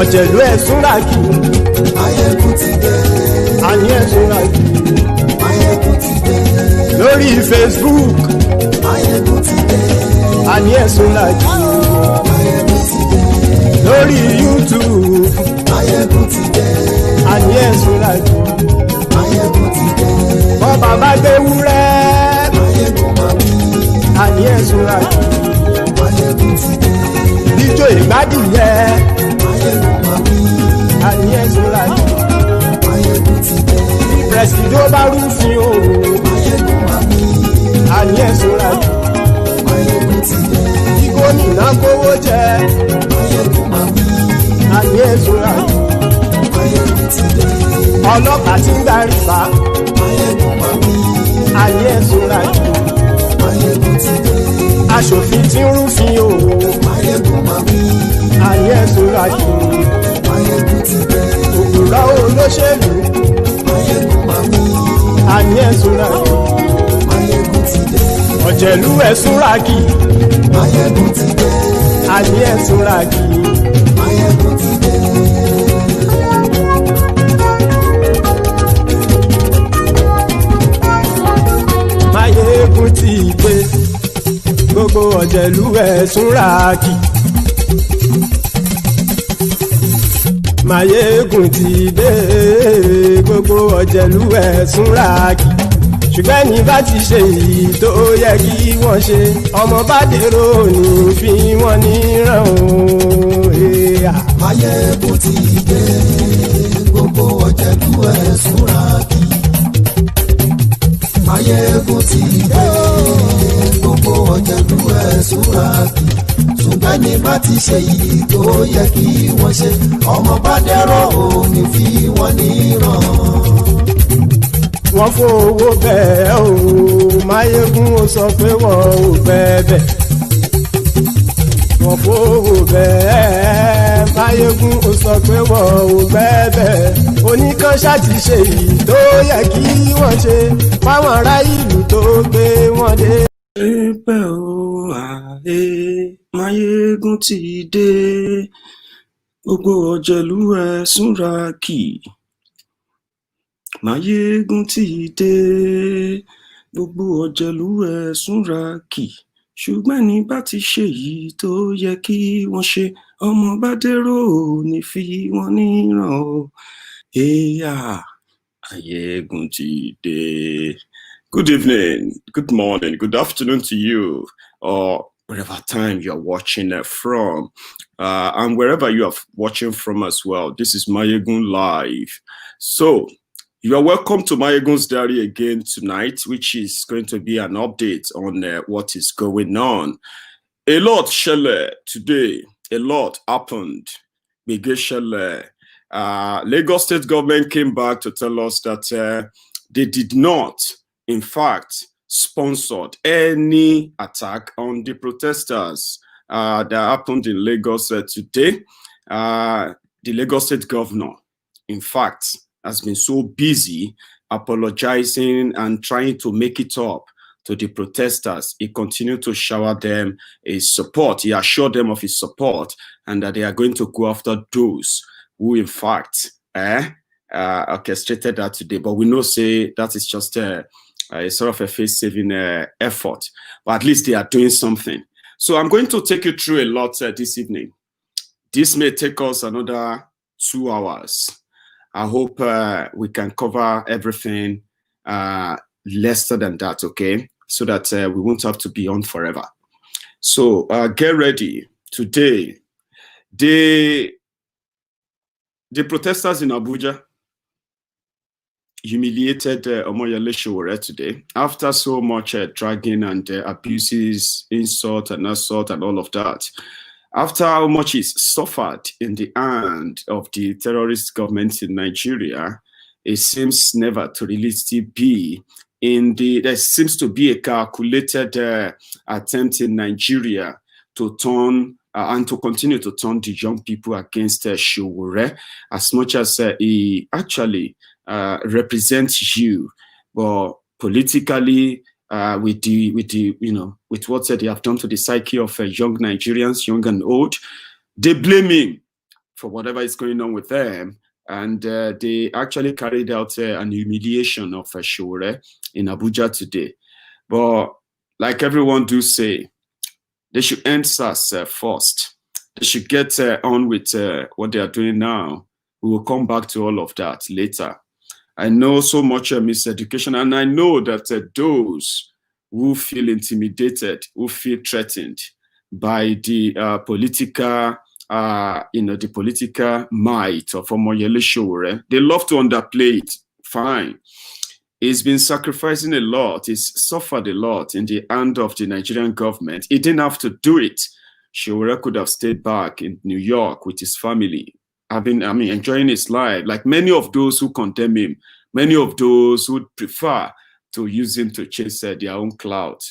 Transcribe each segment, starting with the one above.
ọ̀jẹ̀lú ẹ̀sùn ràkì. Máyégún ti dé. Àní ẹ̀sùn ràkì. Máyégún ti dé. Lórí Facebook. Máyégún ti dé. Àní ẹ̀sùn ràkì. Máyégún ti dé. Lórí YouTube. Máyégún ti dé. Àní ẹ̀sùn ràkì. Máyégún ti dé. Bọ́ba bá gbé wúrẹ́. Máyégún máa wí. Àní ẹ̀sùn ràkì. Máyégún ti dé. Bíjó ìgbádìyẹ. Máyégún máa wí. Àní ẹ̀sùn ràkì. Máyégún ti dé. Pẹ̀sìdó bá rúfin o. Máyégún máa wí. Àní ẹ̀sùn ràkì. Máyégún ti dé. Kí gómìnà kówó jẹ. Máyégún máa wí. Àní ẹ̀sùn ràkì. Máyégún ti dé. Ọlọ́pàá tí ń darí bá. Máyégún máa wí. Àní ẹ̀sùn ràkì. Máyégún ti dé. Aṣòfin tí ń rúfin o. Máyégún máa wí. Àní ẹ̀sùn ràkì. Máyégún ti dé. Òkúra olóṣèlú. Máyégún máa wí. Àní ẹ̀sùn ràkì. Máyégún ti dé. Ọ̀jẹ̀lú ẹ̀sùn ràkì. Máyégún ti dé. Àní ẹ̀sùn ràkì. Máyégún ti dé. Máyégún ti dé. Gbogbo ọ̀jẹ̀lú ẹ̀sùn ràkì. Máyégún ti dé. Gbogbo ọ̀jẹ̀lú ẹ̀sùn ràkì. Ṣùgbọ́n ní bá ti ṣe èyí tó yẹ kí wọ́n ṣe, ọmọ bá dèrò ní fi wọ́n níran o. Máyégún ti dé. Gbogbo ọ̀jẹ̀lú ẹ̀sùn ràkì. Máyégún ti dé. Gbogbo ọ̀jẹ̀lú ẹ̀sùn ràkì. Ṣùgbọ́n ní bá ti ṣe èyí tó yẹ kí wọ́n ṣe, ọmọ bá dẹ̀rọ̀ ò ní fi wọ́n níran. Wọ́n fowó bẹ́ẹ̀ o, Máyégún ó sọ pé wọ́n ò bẹ́ẹ̀. Wọ́n fowó bẹ́ẹ̀, Máyégún ó sọ pé wọ́n ò bẹ́ẹ̀. Oníkan ṣáàtì ṣe èyí tó yẹ kí wọ́n ṣe fáwọn ará ìlú tó gbé wọn dé. Ẹ̀bẹ̀ o ààyè Máyégún ti dé, gbogbo ọ̀jẹ̀lú ẹ̀sùn ràkì. Máyégún ti dé, gbogbo ọ̀jẹ̀lú ẹ̀sùn ràkì. Ṣùgbọ́n ní bá ti ṣe yìí tó yẹ kí wọ́n ṣe, ọmọ bá dèrò ní fi wọ́n níran o. Máyégún ti dé. Good evening, good morning, good afternoon to you, or whatever time you're watching from, and wherever you are watching from as well. This is Máyégún Live. So, you are welcome to Máyégún's Diary again tonight, which is going to be an update on what is going on. A lot shele today, a lot happened. Lagos State government came back to tell us that they did not, in fact, sponsored any attack on the protesters that happened in Lagos today. The Lagos State governor, in fact, has been so busy apologizing and trying to make it up to the protesters. He continued to shower them his support. He assured them of his support and that they are going to go after those who, in fact, orchestrated that today. But we know, say, that is just a sort of a face-saving effort. But at least they are doing something. So I'm going to take you through a lot this evening. This may take us another 2 hours. I hope we can cover everything lesser than that, okay? So that we won't have to be on forever. So get ready. Today, the protesters in Abuja humiliated Omoyele Sowore today after so much dragging and abuses, insult and assault and all of that. After how much is suffered in the hand of the terrorist government in Nigeria, it seems never to really still be in the, there seems to be a calculated attempt in Nigeria to turn and to continue to turn the young people against Sowore, as much as he actually represents you, but politically, with what they have done to the psyche of young Nigerians, young and old, they blame him for whatever is going on with them. And they actually carried out an humiliation of Showore in Abuja today. But like everyone do say, they should end SARS first. They should get on with what they are doing now. We will come back to all of that later. I know so much miseducation, and I know that those who feel intimidated, who feel threatened by the political, the political might of Omoyele Sowore, they love to underplay it. Fine. He's been sacrificing a lot. He's suffered a lot in the hand of the Nigerian government. He didn't have to do it. Sowore could have stayed back in New York with his family, enjoying his life, like many of those who condemn him, many of those who prefer to use him to chase their own clout.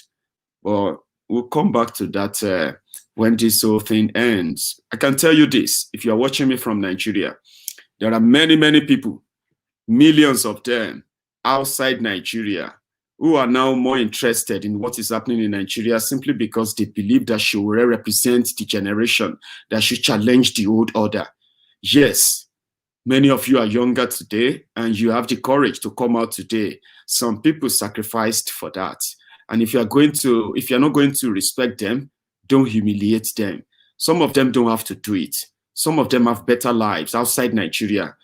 But we'll come back to that when this whole thing ends. I can tell you this, if you're watching me from Nigeria, there are many, many people, millions of them outside Nigeria, who are now more interested in what is happening in Nigeria simply because they believe that Sowore represents the generation that should challenge the old order. Yes, many of you are younger today and you have the courage to come out today. Some people sacrificed for that. And if you're not going to respect them, don't humiliate them. Some of them don't have to do it. Some of them have better lives outside Nigeria,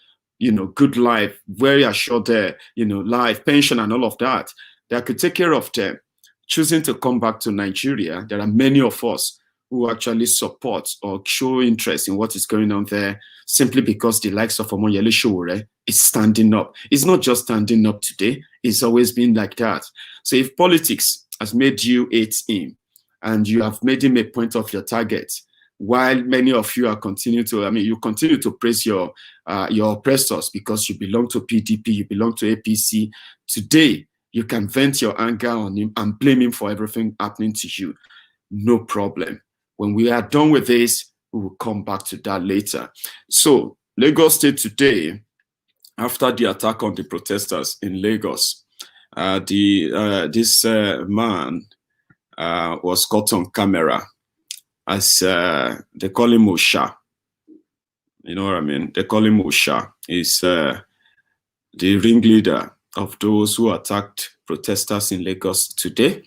good life, very assured, life, pension and all of that. That could take care of them. Choosing to come back to Nigeria, there are many of us who actually support or show interest in what is going on there simply because the likes of Omoyele Sowore is standing up. It's not just standing up today. It's always been like that. So if politics has made you hate him and you have made him a point of your target, while many of you are continue to praise your oppressors because you belong to PDP, you belong to APC, today you can vent your anger on him and blame him for everything happening to you. No problem. When we are done with this, we will come back to that later. So, Lagos State today, after the attack on the protesters in Lagos, this man was caught on camera as they call him Osha. You know what I mean? They call him Osha. He's the ringleader of those who attacked protesters in Lagos today.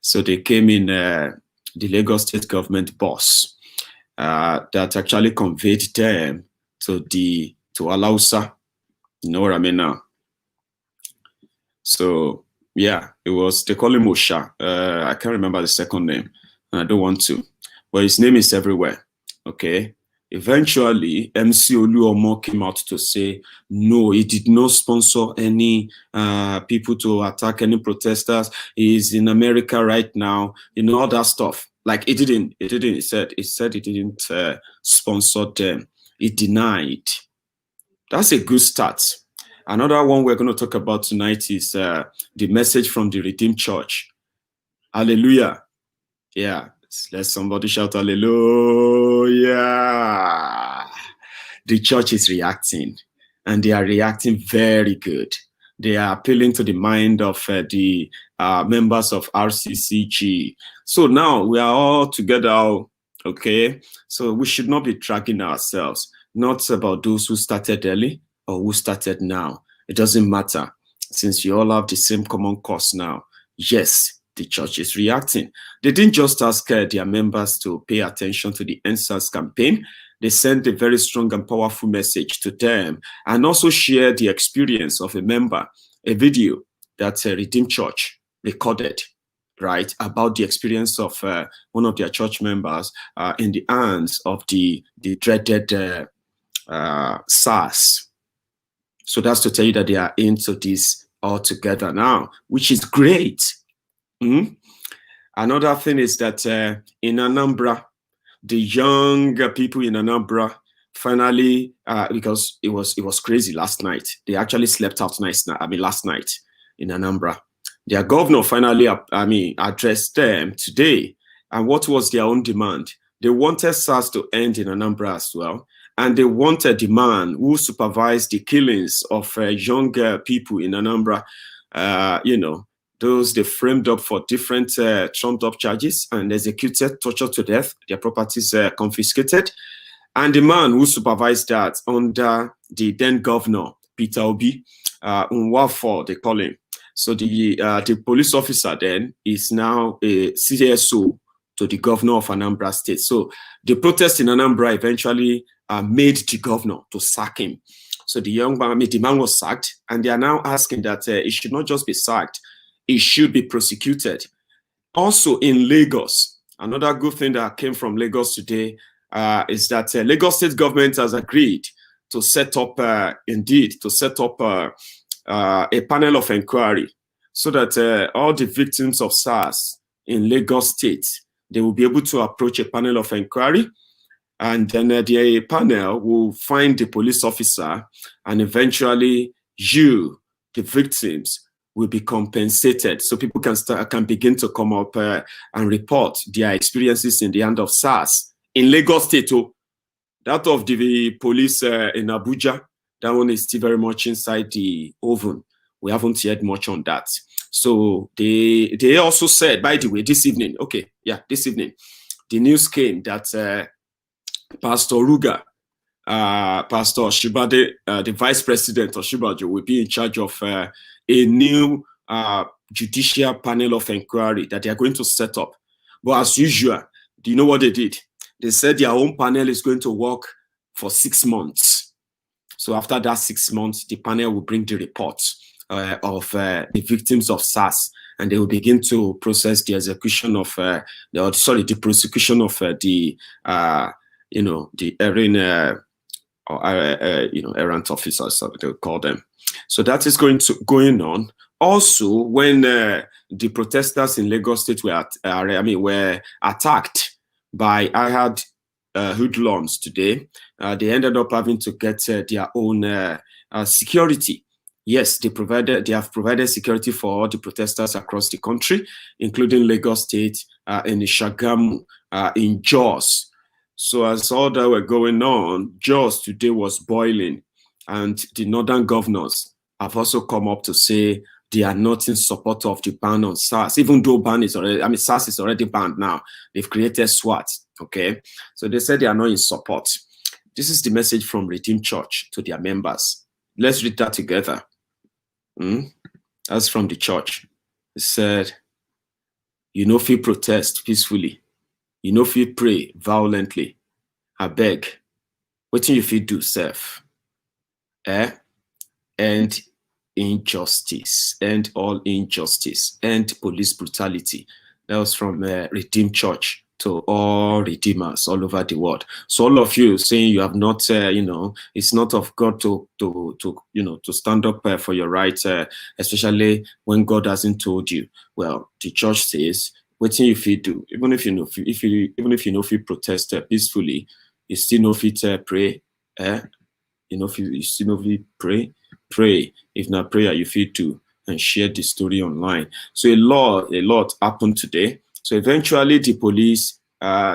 So they came in the Lagos State government bus that actually conveyed them to Alausa. You know what I mean now? So yeah, they call him Osha. I can't remember the second name. I don't want to. But his name is everywhere. Okay. Eventually, MC Oluomo came out to say, no, he did not sponsor any people to attack any protesters. He's in America right now, all that stuff. Like he didn't, he said he didn't sponsor them. He denied. That's a good start. Another one we're going to talk about tonight is the message from the Redeemed Church. Hallelujah. Yeah. Let somebody shout hallelujah. The church is reacting, and they are reacting very good. They are appealing to the mind of the members of RCCG. So now we are all together, okay? So we should not be dragging ourselves, not about those who started early or who started now. It doesn't matter, since you all have the same common cause now. Yes, the church is reacting. They didn't just ask their members to pay attention to the NSAS campaign. They sent a very strong and powerful message to them and also shared the experience of a member, a video that Redeemed Church recorded, right, about the experience of one of their church members in the hands of the dreaded SARS. So that's to tell you that they are into this all together now, which is great. Another thing is that in Anambra, the young people in Anambra finally, because it was crazy last night, they actually slept out last night in Anambra. Their governor finally, addressed them today. And what was their own demand? They wanted SARS to end in Anambra as well. And they wanted the man who supervised the killings of younger people in Anambra, those they framed up for different trumped up charges and executed, tortured to death, their properties confiscated. And the man who supervised that under the then governor, Peter Obi, Nwafo, they call him. So the police officer then is now a CSO to the governor of Anambra State. So the protest in Anambra eventually made the governor to sack him. So the man was sacked, and they are now asking that he should not just be sacked, he should be prosecuted. Also in Lagos, another good thing that came from Lagos today is that Lagos State government has agreed to set up, a panel of inquiry so that all the victims of SARS in Lagos State, they will be able to approach a panel of inquiry, and then the panel will find the police officer, and eventually you, the victims, will be compensated. So people can begin to come up and report their experiences in the hand of SARS in Lagos State. That of the police in Abuja, that one is still very much inside the oven. We haven't heard much on that. So they also said, by the way, this evening, the news came that Pastor Ruga, Pastor Shibade, the vice president of Osinbajo, will be in charge of a new judicial panel of inquiry that they are going to set up. But as usual, do you know what they did? They said their own panel is going to work for 6 months. So after that 6 months, the panel will bring the report of the victims of SARS, and they will begin to process the execution of the prosecution of the errant officers, so they call them. So that is going on. Also, when the protesters in Lagos State were attacked by hoodlums today, they ended up having to get their own security. Yes, they have provided security for all the protesters across the country, including Lagos State, in Shagamu, in Jos. So as all that were going on, Jos today was boiling, and the northern governors have also come up to say they are not in support of the ban on SARS, even though SARS is already banned now. They've created SWAT, okay? So they said they are not in support. This is the message from Redeemed Church to their members. Let's read that together. That's from the church. It said, you know, if you protest peacefully, you know, if you pray violently, I beg, what do you feel do, self? And injustice, and all injustice, and police brutality. That was from Redeemed Church to all redeemers all over the world. So all of you saying you have not, it's not of God to stand up for your rights, especially when God hasn't told you. Well, the church says, what do you feel do? Even if you protest peacefully, you still know if it pray. You still know if you pray. If not prayer, you feel to and share the story online. So a lot happened today. So eventually the police,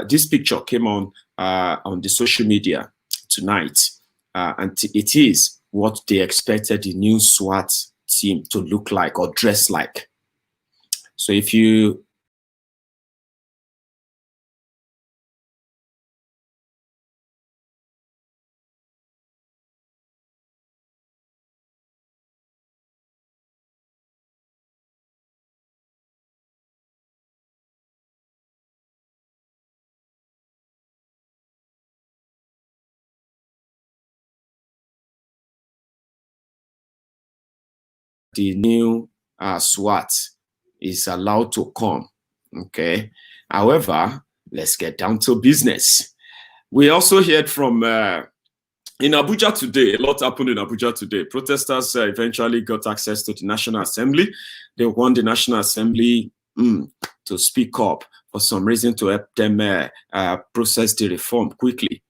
this picture came on the social media tonight, and it is what they expected the new SWAT team to look like or dress like. So if you the new SWAT is allowed to come, okay? However, let's get down to business. We also heard from in Abuja today, a lot happened in Abuja today. Protesters eventually got access to the National Assembly. They want the National Assembly to speak up for some reason to help them process the reform quickly.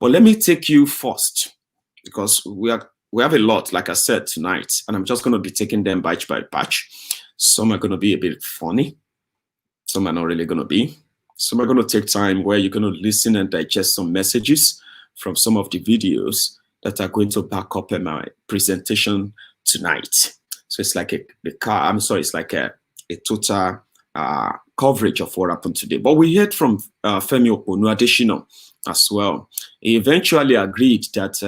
But let me take you first, because we have a lot, like I said, tonight, and I'm just going to be taking them batch by batch. Some are going to be a bit funny. Some are not really going to be. Some are going to take time where you're going to listen and digest some messages from some of the videos that are going to back up my presentation tonight. So it's like it's like a total coverage of what happened today. But we heard from Femi Oponu Adesina, as well. He eventually agreed that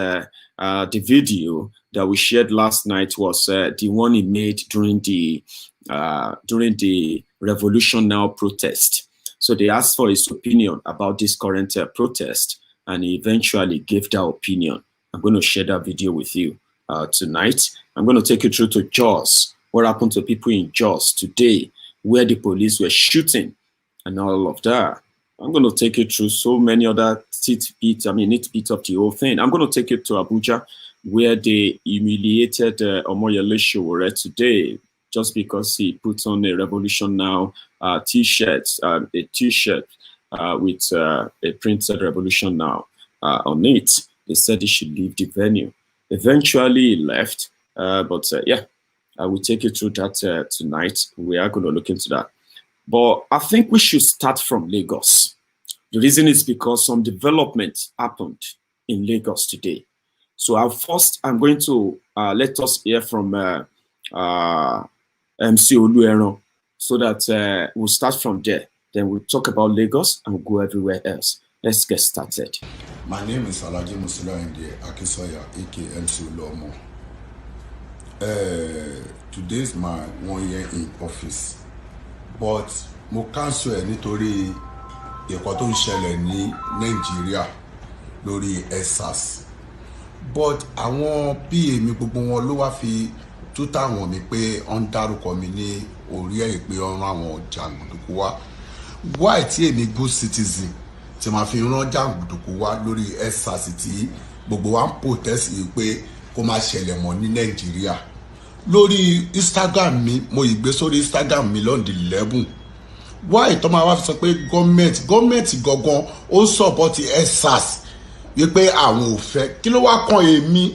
the video that we shared last night was the one he made during the Revolution Now protest. So they asked for his opinion about this current protest, and he eventually gave that opinion. I'm going to share that video with you tonight. I'm going to take you through to Jos, what happened to people in Jos today, where the police were shooting and all of that. I'm going to take you through so many other nitbits of the whole thing. I'm going to take you to Abuja, where they humiliated Omoyele Sowore today, just because he put on a Revolution Now t-shirt, with a printed Revolution Now on it. They said he should leave the venue. Eventually he left, but yeah, I will take you through that tonight. We are going to look into that. But I think we should start from Lagos. The reason is because some development happened in Lagos today. So I'm going to let us hear from MC Oluomo, so that we'll start from there. Then we'll talk about Lagos and we'll go everywhere else. Let's get started. My name is Alhaji Musila Inde Akisoya, aka MC Oluomo. Today is my 1 year in office, but mo cancel nítorí ìkọ́ tó ń ṣẹlẹ̀ ní Nàìjíríà lórí SARS. But àwọn PA mi gbogbo wọn ló wá fi tútà wọn mi pé on dárúkọ mi ní orí ẹ̀ pé ọ̀run àwọn jàǹdùkú wá. Why tí èmi good citizen tí ma fi rán jàǹdùkú wá lórí SARS tí gbogbo wa ń protest yìí pé kó má ṣẹlẹ̀ mọ́ ní Nàìjíríà. Lórí Instagram mi, mo yìí gbé sórí Instagram mi lọ́n di 11. Why tó máa wá sọ pé gọ́ọ̀mẹ̀ntì gangan ó support SARS wípé àwọn ò fẹ́, kí ló wá kan èmi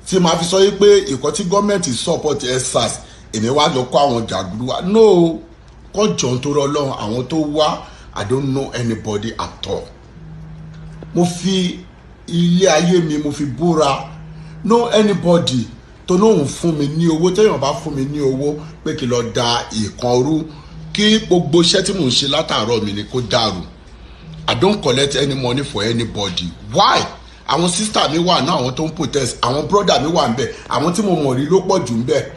tí ma fi sọ wípé ìkọ́ tí gọ́ọ̀mẹ̀ntì support SARS èmi wá lọ kó àwọn jàgùdù wá. No, kọ́ jọ ń torí Ọlọ́run àwọn tó wá, I don't know anybody at all. Mo fi ilé ayé mi mo fi búra, no anybody tó lóhùn fún mi ní owó, téèyàn bá fún mi ní owó pé kí lọ da ìkan rú, kí gbogbo iṣẹ́ tí mò ń ṣe látàárọ̀ mi ni kó dàrú. I don't collect any money for anybody. Why? Àwọn sister mi wà náà, àwọn tó ń protest, àwọn brother mi wà ń bẹ̀, àwọn tí mo mọ̀ rí ló pọ̀ jù ń bẹ̀.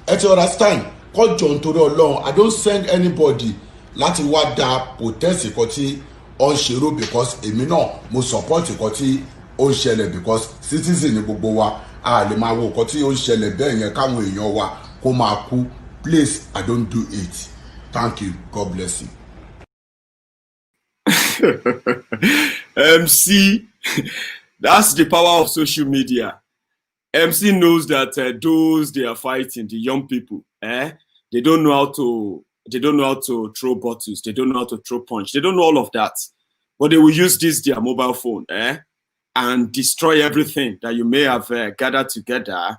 Ẹ ti understand? Kọ́ jọ nítorí Ọlọ́run, I don't send anybody láti wá da protest ìkan tí ó ń ṣerú, because èmi náà mo support ìkan tí ó ń ṣẹlẹ̀, because citizen ni gbogbo wa, a lè máa wo ìkan tí ó ń ṣẹlẹ̀ bẹ́ẹ̀ yẹn káwọn èèyàn wa kó máa kú. Please, I don't do it. Thank you. God bless you. MC, that's the power of social media. MC knows that those they are fighting, the young people, they don't know how to throw bottles, they don't know how to throw punch, they don't know all of that. But they will use their mobile phone, and destroy everything that you may have gathered together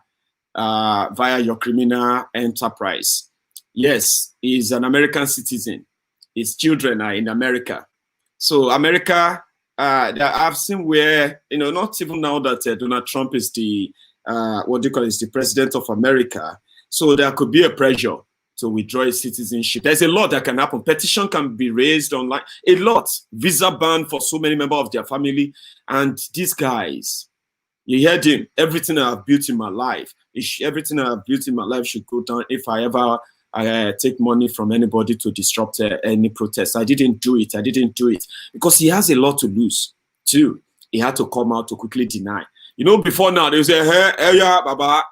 via your criminal enterprise. Yes, he's an American citizen. His children are in America. So America, I've seen where, not even now that Donald Trump is the, the president of America. So there could be a pressure to withdraw his citizenship. There's a lot that can happen. Petition can be raised online. A lot. Visa ban for so many members of their family. And these guys, you heard him, everything I've built in my life, everything I've built in my life should go down if I ever take money from anybody to disrupt any protest. I didn't do it. Because he has a lot to lose too. He had to come out to quickly deny. Before now, they say, hey, yeah, Baba,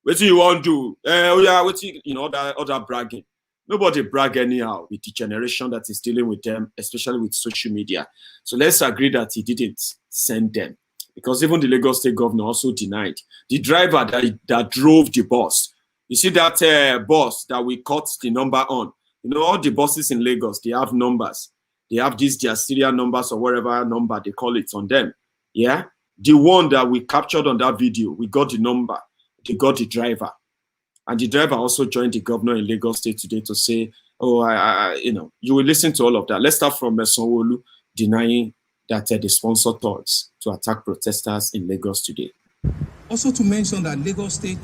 what do you want to do? Yeah, other bragging. Nobody brag anyhow with the generation that is dealing with them, especially with social media. So let's agree that he didn't send them. Because even the Lagos State governor also denied. The driver that drove the bus, you see that bus that we cut the number on. All the buses in Lagos, they have numbers. They have their serial numbers or whatever number they call it on them. Yeah? The one that we captured on that video, we got the number. They got the driver. And the driver also joined the governor in Lagos State today to say, you will listen to all of that. Let's start from Sanwoolu denying that they sponsor thugs to attack protesters in Lagos today. Also to mention that Lagos State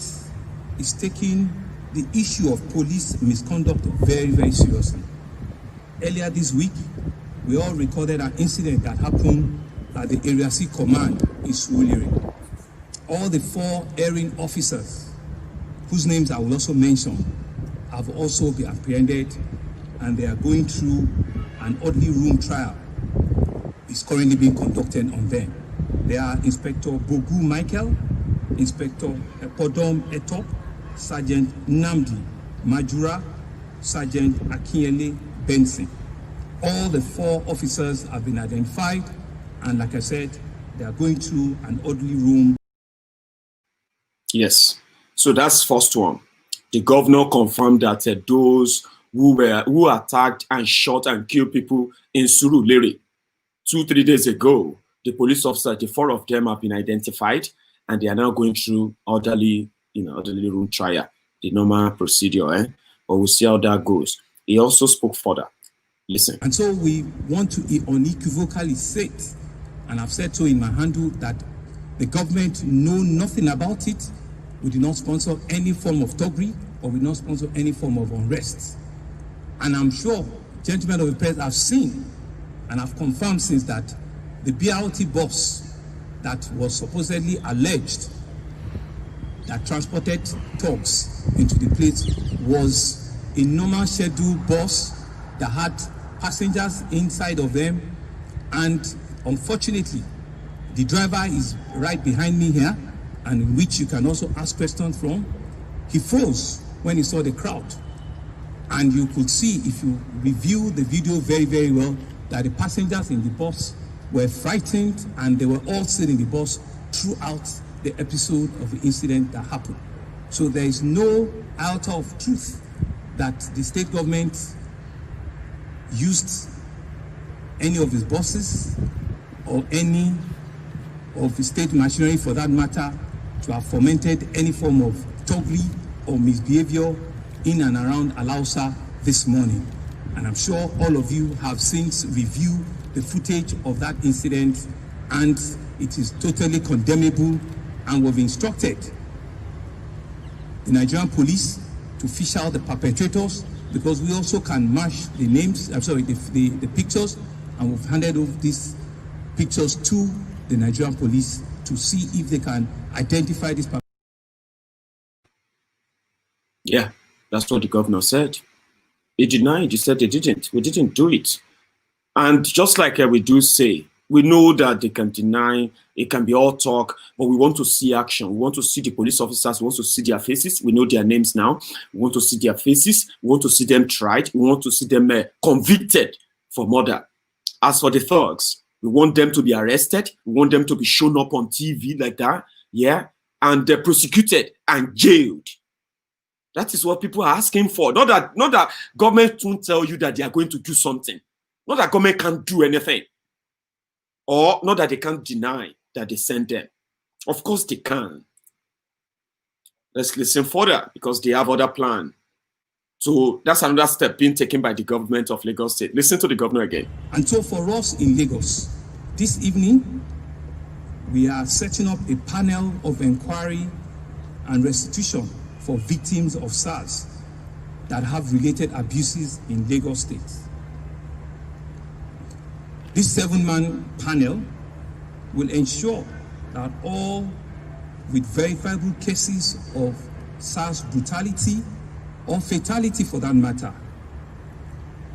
is taking the issue of police misconduct very, very seriously. Earlier this week, we all recorded an incident that happened at the Area C Command in Surulere. All the 4 erring officers, whose names I will also mention, have also been apprehended, and they are going through an orderly room trial. It's currently being conducted on them. They are Inspector Bogu Michael, Inspector Podom Etop, Sergeant Namdi Majura, Sergeant Akinyele Benson. All the 4 officers have been identified, and like I said, they are going through an orderly room. Yes, so that's first one. The governor confirmed that those who attacked and shot and killed people in Surulere 2-3 days ago, the police officers, the 4 of them have been identified, and they are now going through orderly room trial, the normal procedure. But we'll see how that goes. He also spoke further. Listen. And so we want to unequivocally state, and I've said so in my handle, that the government know nothing about it. We do not sponsor any form of thuggery, or we do not sponsor any form of unrest. And I'm sure gentlemen of the press have seen and have confirmed since that the BRT bus that was supposedly alleged that transported thugs into the place was a normal scheduled bus that had passengers inside of them, and unfortunately the driver is right behind me here, and in which you can also ask questions from. He froze when he saw the crowd, and you could see, if you review the video very, very well, that the passengers in the bus were frightened, and they were all sitting in the bus throughout the episode of the incident that happened. So there is no iota of truth that the state government used any of his buses or any of the state machinery, for that matter, to have fomented any form of thuggery or misbehavior in and around Alausa this morning. And I'm sure all of you have since reviewed the footage of that incident, and it is totally condemnable, and we've instructed the Nigerian police to fish out the perpetrators, because we also can match the names, the pictures, and we've handed over these pictures to the Nigerian police to see if they can identify this perpetrator. Yeah, that's what the governor said. He denied, he said they didn't. We didn't do it. And just like we do say, we know that they can deny, it can be all talk, but we want to see action. We want to see the police officers, we want to see their faces. We know their names now. We want to see their faces. We want to see them tried. We want to see them convicted for murder. As for the thugs, we want them to be arrested. We want them to be shown up on TV like that, yeah, and prosecuted and jailed. That is what people are asking for. Not that government won't tell you that they are going to do something. Not that government can't do anything. Or not that they can't deny that they sent them. Of course they can. Let's listen further, because they have other plan. So that's another step being taken by the government of Lagos State. Listen to the governor again. And so for us in Lagos, this evening, we are setting up a panel of inquiry and restitution for victims of SARS that have related abuses in Lagos State. This 7-man panel will ensure that all with verifiable cases of SARS brutality or fatality, for that matter,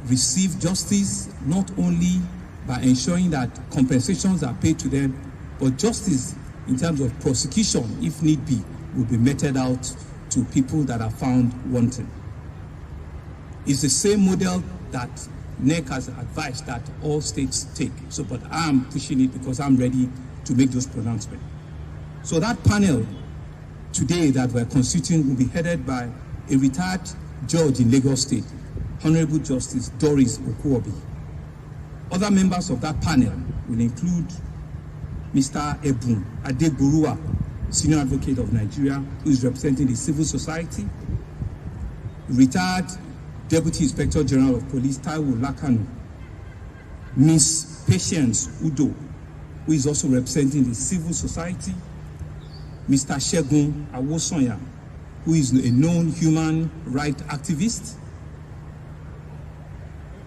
receive justice, not only by ensuring that compensations are paid to them, but justice in terms of prosecution, if need be, will be meted out to people that are found wanting. It's the same model that NEC has advised that all states take. So, but I'm pushing it because I'm ready to make those pronouncements. So that panel today that we're constituting will be headed by a retired judge in Lagos State, Honorable Justice Doris Okuobi. Other members of that panel will include Mr. Ebun Adegburua, Senior Advocate of Nigeria, who is representing the civil society, retired Deputy Inspector General of Police Taiwo Lakanu, Ms. Patience Udo, who is also representing the civil society, Mr. Shegun Awosonya, who is a known human rights activist,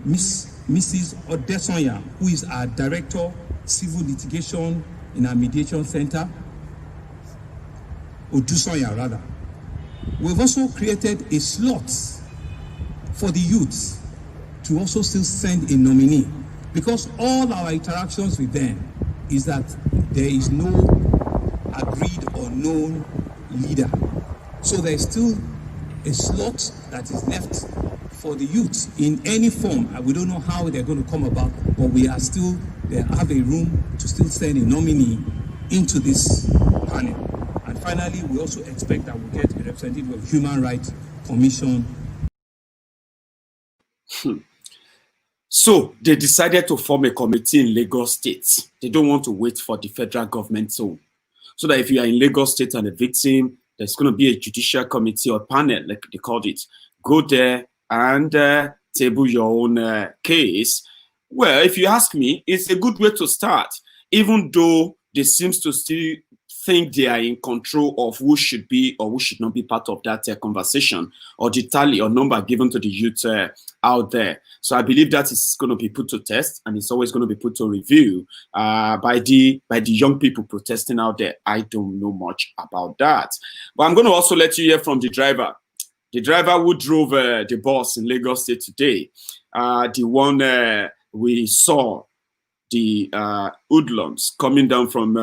Mrs. Odesonya, who is our Director civil litigation in our mediation center, Odusoya rather. We've also created a slot for the youth to also still send a nominee, because all our interactions with them is that there is no agreed or known leader. So there's still a slot that is left for the youth in any form. We don't know how they're going to come about, but we are still, they have a room to still send a nominee into this panel. And finally, we also expect that we'll get a representative of Human Rights Commission. So they decided to form a committee in Lagos State. They don't want to wait for the federal government so that if you are in Lagos State and a victim, there's going to be a judicial committee or panel, like they called it. Go there and table your own case. Well, if you ask me, it's a good way to start, even though they seem to still think they are in control of who should be or who should not be part of that conversation, or the tally or number given to the youth out there. So I believe that is going to be put to test, and it's always going to be put to review by the young people protesting out there. I don't know much about that, but I'm going to also let you hear from the driver. The driver who drove the bus in Lagos State today, the one we saw the hoodlums coming down from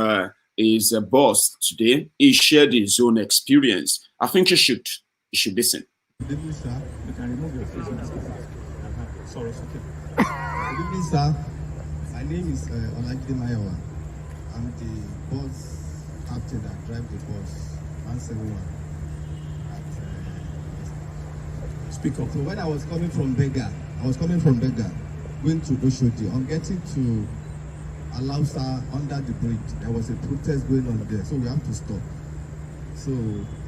his boss today. He shared his own experience. I think you should listen. Good evening, sir. You can remove your face mask. Sorry, okay. Good evening, sir. My name is Osinbajo. I'm the bus captain that drives the bus 171. Speak up. So when I was coming from Bega, going to Oshodi, on getting to Alausa under the bridge, there was a protest going on there, so we have to stop. So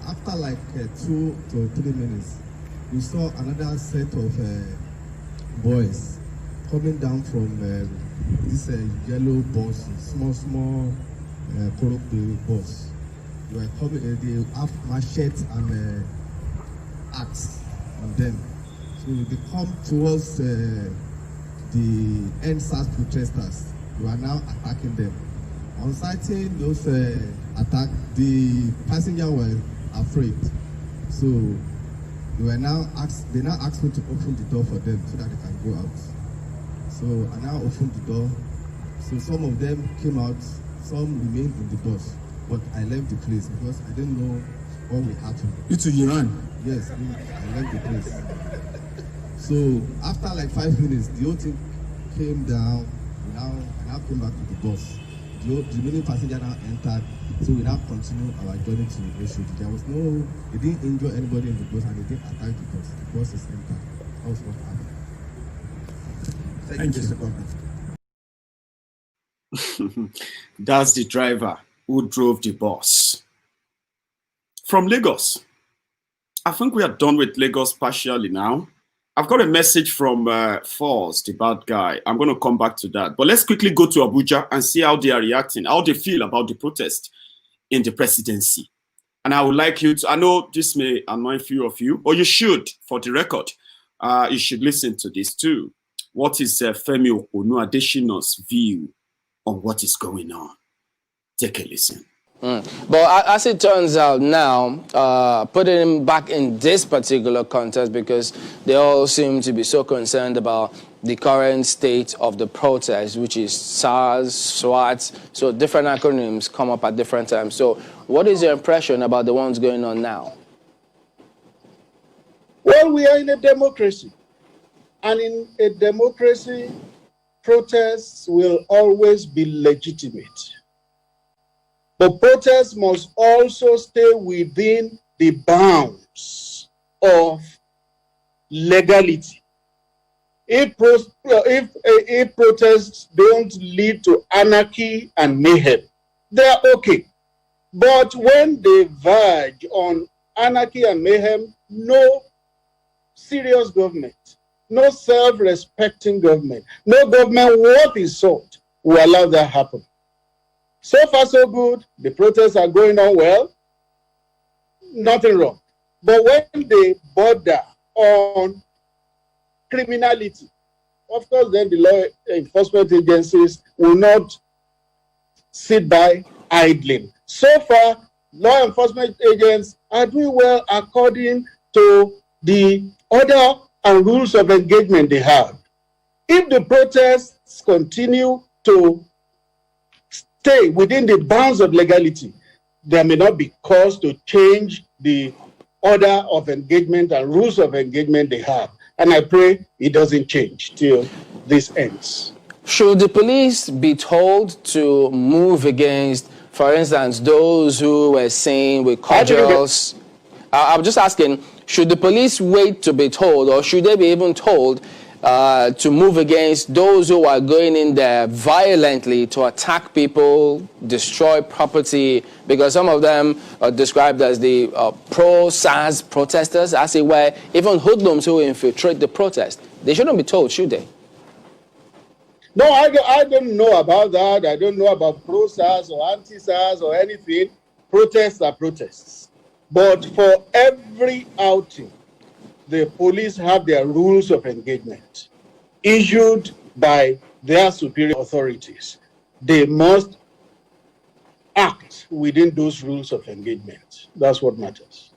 after like 2 to 3 minutes, we saw another set of boys coming down from this yellow bus, small bus. They were coming. They have machetes and axe on them. So they come towards the SARS protesters. We are now attacking them. On citing those attacks, the passengers were afraid. So they now asked me to open the door for them so that they can go out. So I now opened the door. So some of them came out, some remained in the bus. But I left the place because I didn't know what will happen. You to Iran? Yes, I left the place. So after like 5 minutes, the whole thing came down. I now came back to the bus. The remaining passenger now entered, so we now continue our journey to Oshodi. They didn't injure anybody in the bus, and they didn't attack the bus. The bus is entered. That was what happened. Thank you, Mr. Governor. That's the driver who drove the bus from Lagos. I think we are done with Lagos partially now. I've got a message from Falls, the bad guy. I'm going to come back to that. But let's quickly go to Abuja and see how they are reacting, how they feel about the protest in the presidency. And I would like you to, I know this may annoy few of you, or you should, for the record, you should listen to this too. What is Femi Onu-Adesina's view on what is going on? Take a listen. But as it turns out now, putting him back in this particular context, because they all seem to be so concerned about the current state of the protest, which is SARS, SWAT, so different acronyms come up at different times. So what is your impression about the ones going on now? Well, we are in a democracy. And in a democracy, protests will always be legitimate. But protests must also stay within the bounds of legality. If protests don't lead to anarchy and mayhem, they're okay. But when they verge on anarchy and mayhem, no serious government, no self-respecting government, no government worth its salt will allow that happen. So far, so good. The protests are going on well. Nothing wrong. But when they border on criminality, of course, then the law enforcement agencies will not sit by idling. So far, law enforcement agents are doing well according to the order and rules of engagement they have. If the protests continue to stay within the bounds of legality, there may not be cause to change the order of engagement and rules of engagement they have. And I pray it doesn't change till this ends. Should the police be told to move against, for instance, those who were seen with cudgels? I'm just asking, should the police wait to be told, or should they be even told to move against those who are going in there violently to attack people, destroy property? Because some of them are described as the pro-SARS protesters, as it were, even hoodlums who infiltrate the protest. They shouldn't be told, should they? No, I don't know about that. I don't know about pro-SARS or anti-SARS or anything. Protests are protests. But for every outing, the police have their rules of engagement issued by their superior authorities. They must act within those rules of engagement. That's what matters.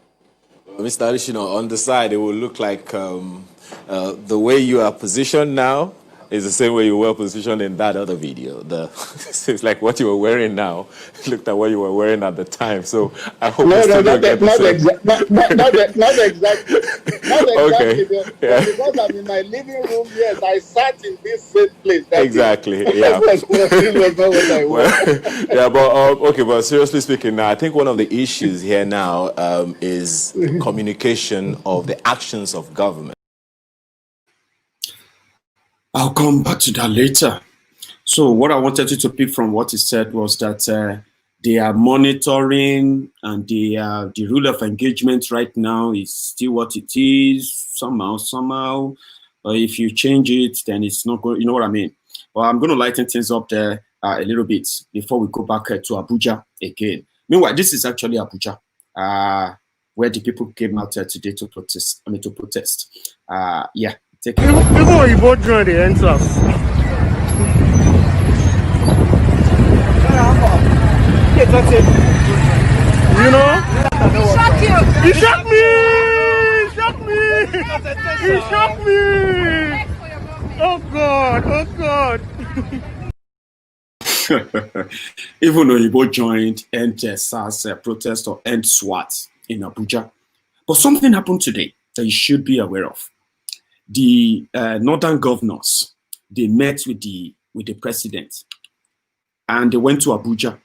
Mr. Adishino, on the side, it will look like the way you are positioned now is the same way you were positioned in that other video. It's like what you were wearing now looked at what you were wearing at the time. So I hope not exactly. Okay. Yeah. Because I'm in my living room, yes, I sat in this same place. Exactly. Yeah. Yeah, but okay. But seriously speaking, now I think one of the issues here now is communication of the actions of government. I'll come back to that later. So what I wanted you to pick from what he said was that they are monitoring, and the rule of engagement right now is still what it is, somehow. But if you change it, then it's not good. You know what I mean? Well, I'm going to lighten things up there a little bit before we go back to Abuja again. Meanwhile, this is actually Abuja, where the people came out today to protest. Yeah. People you both join the entrance. You know? He shot me! He shot me! Oh God! Even though Igbo joined End SARS protest or End SWAT in Abuja. But something happened today that you should be aware of. The northern governors, they met with the president, and they went to Abuja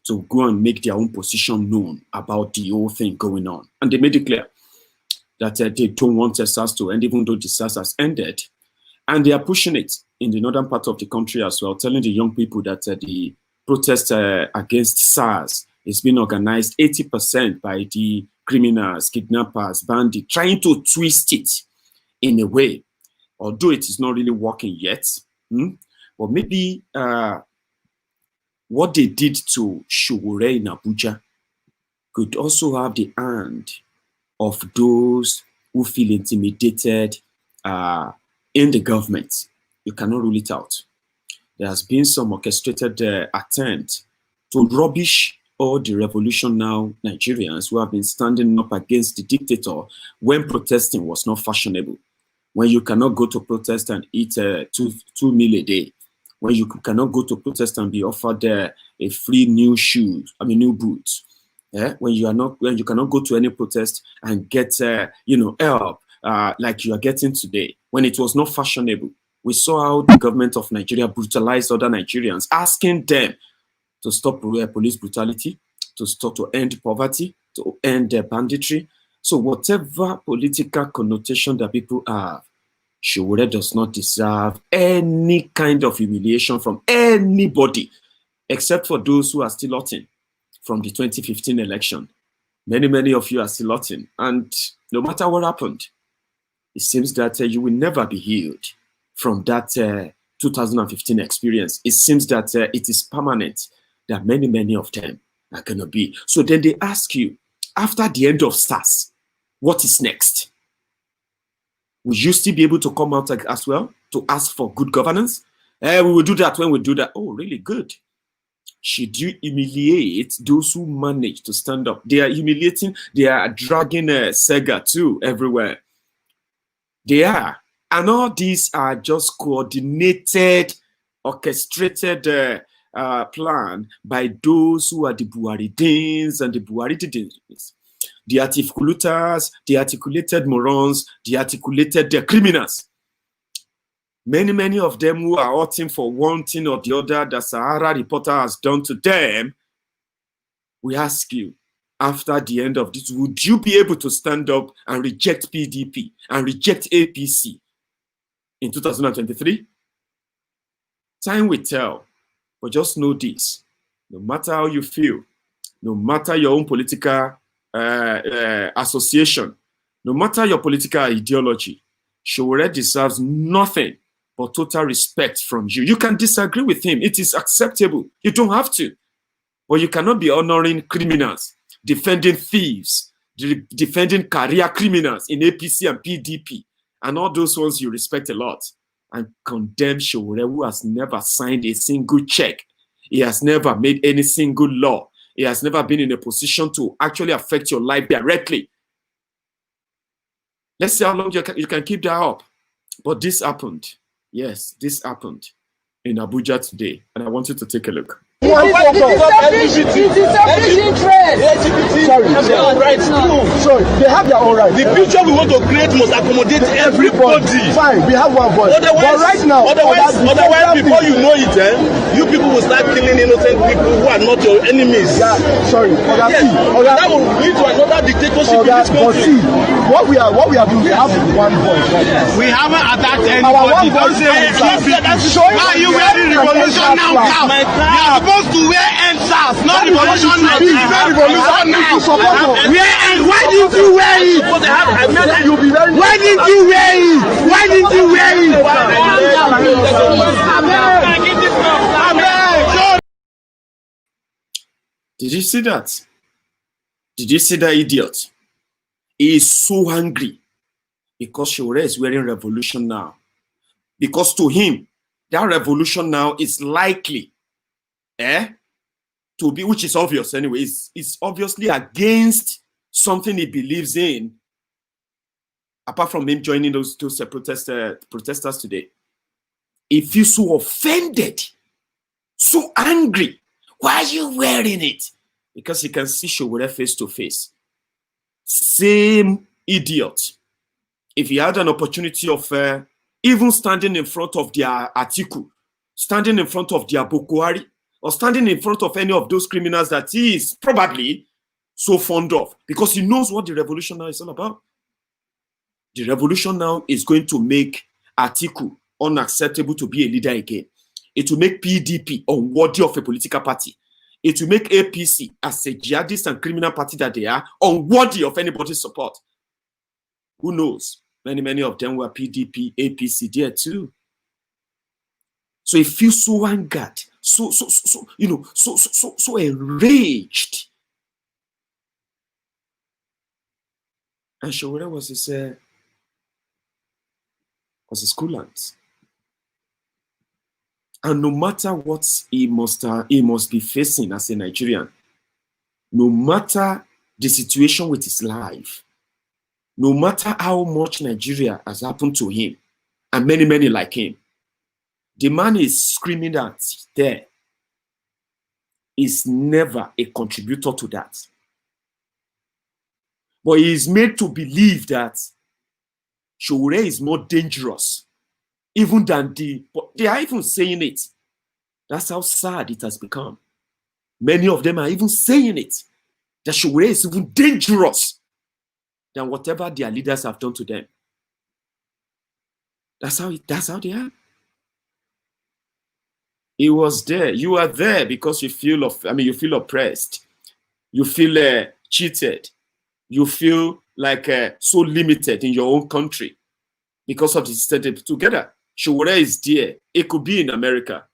to go and make their own position known about the whole thing going on. And they made it clear that they don't want SARS to end, even though the SARS has ended. And they are pushing it in the northern part of the country as well, telling the young people that the protest against SARS is being organized 80% by the criminals, kidnappers, bandits, trying to twist it in a way, although it is not really working yet. But maybe what they did to Showore in Abuja could also have the hand of those who feel intimidated in the government. You cannot rule it out. There has been some orchestrated attempt to rubbish all the revolution now Nigerians who have been standing up against the dictator when protesting was not fashionable. When you cannot go to protest and eat 2 meals a day, when you cannot go to protest and be offered a free new boots, when you cannot go to any protest and get help like you are getting today, when it was not fashionable. We saw how the government of Nigeria brutalized other Nigerians, asking them to stop police brutality, to end poverty, to end banditry. So whatever political connotation that people have, Showore does not deserve any kind of humiliation from anybody, except for those who are still hurting from the 2015 election. Many of you are still hurting. And no matter what happened, it seems that you will never be healed from that 2015 experience. It seems that it is permanent, that many of them are going to be. So then they ask you, after the end of SARS, what is next? Will you still be able to come out as well to ask for good governance? We will do that when we do that. Oh, really good. should you humiliate those who manage to stand up? They are humiliating, they are dragging Sega too everywhere. They are. And all these are just coordinated, orchestrated plan by those who are the Buharideens and the Buharididinrins. The articulators, the articulated morons, the articulated criminals. Many of them who are opting for one thing or the other that Sahara Reporter has done to them, we ask you, after the end of this, would you be able to stand up and reject PDP and reject APC in 2023? Time will tell, but just know this. No matter how you feel, no matter your own political association, no matter your political ideology, Sowore deserves nothing but total respect from you. You can disagree with him. It is acceptable. You don't have to. But you cannot be honoring criminals, defending thieves, defending career criminals in APC and PDP, and all those ones you respect a lot, and condemn Sowore, who has never signed a single check. He has never made any single law. He has never been in a position to actually affect your life directly. Let's see how long you can keep that up. But this happened. Yes, this happened in Abuja today, and I want you to take a look. Sorry, they have their own rights. The future we want to create must accommodate everybody. Fine, we have one voice. But right now, otherwise, before you know it, you people will start killing innocent people who are not your enemies. Yeah, sorry. Yes, that will lead to another dictatorship in this country. But see, what we are doing, we have one voice. Right? We haven't attacked anybody. Our one voice is why are you wearing revolution now? Supposed to wear SARS, not revolution now. Revolution now. Why didn't you wear it? Why didn't you wear it? Why didn't you wear it? Did you see that? Did you see that idiot? He is so angry because Sowore is wearing revolution now. Because to him, that revolution now is likely to be, which is obvious anyway, it's obviously against something he believes in, apart from him joining those protesters today. He feels so offended, so angry. Why are you wearing it? Because he can see Sowore face to face. Same idiot. If he had an opportunity of even standing in front of their Atiku, standing in front of their Buhari, or standing in front of any of those criminals that he is probably so fond of, because he knows what the revolution now is all about. The revolution now is going to make Atiku unacceptable to be a leader again. It will make PDP unworthy of a political party. It will make APC, as a jihadist and criminal party that they are, unworthy of anybody's support. Who knows? Many of them were PDP, APC there too. So he feels so angered, so enraged. And Sowore was his coolant. And no matter what he must be facing as a Nigerian, no matter the situation with his life, no matter how much Nigeria has happened to him, and many like him, the man is screaming that there is never a contributor to that. But he is made to believe that Sowore is more dangerous even than but they are even saying it. That's how sad it has become. Many of them are even saying it, that Sowore is even dangerous than whatever their leaders have done to them. That's how they are. He was there. You are there because you feel oppressed. You feel cheated. You feel like so limited in your own country because of the system together. Sowore is there. It could be in America.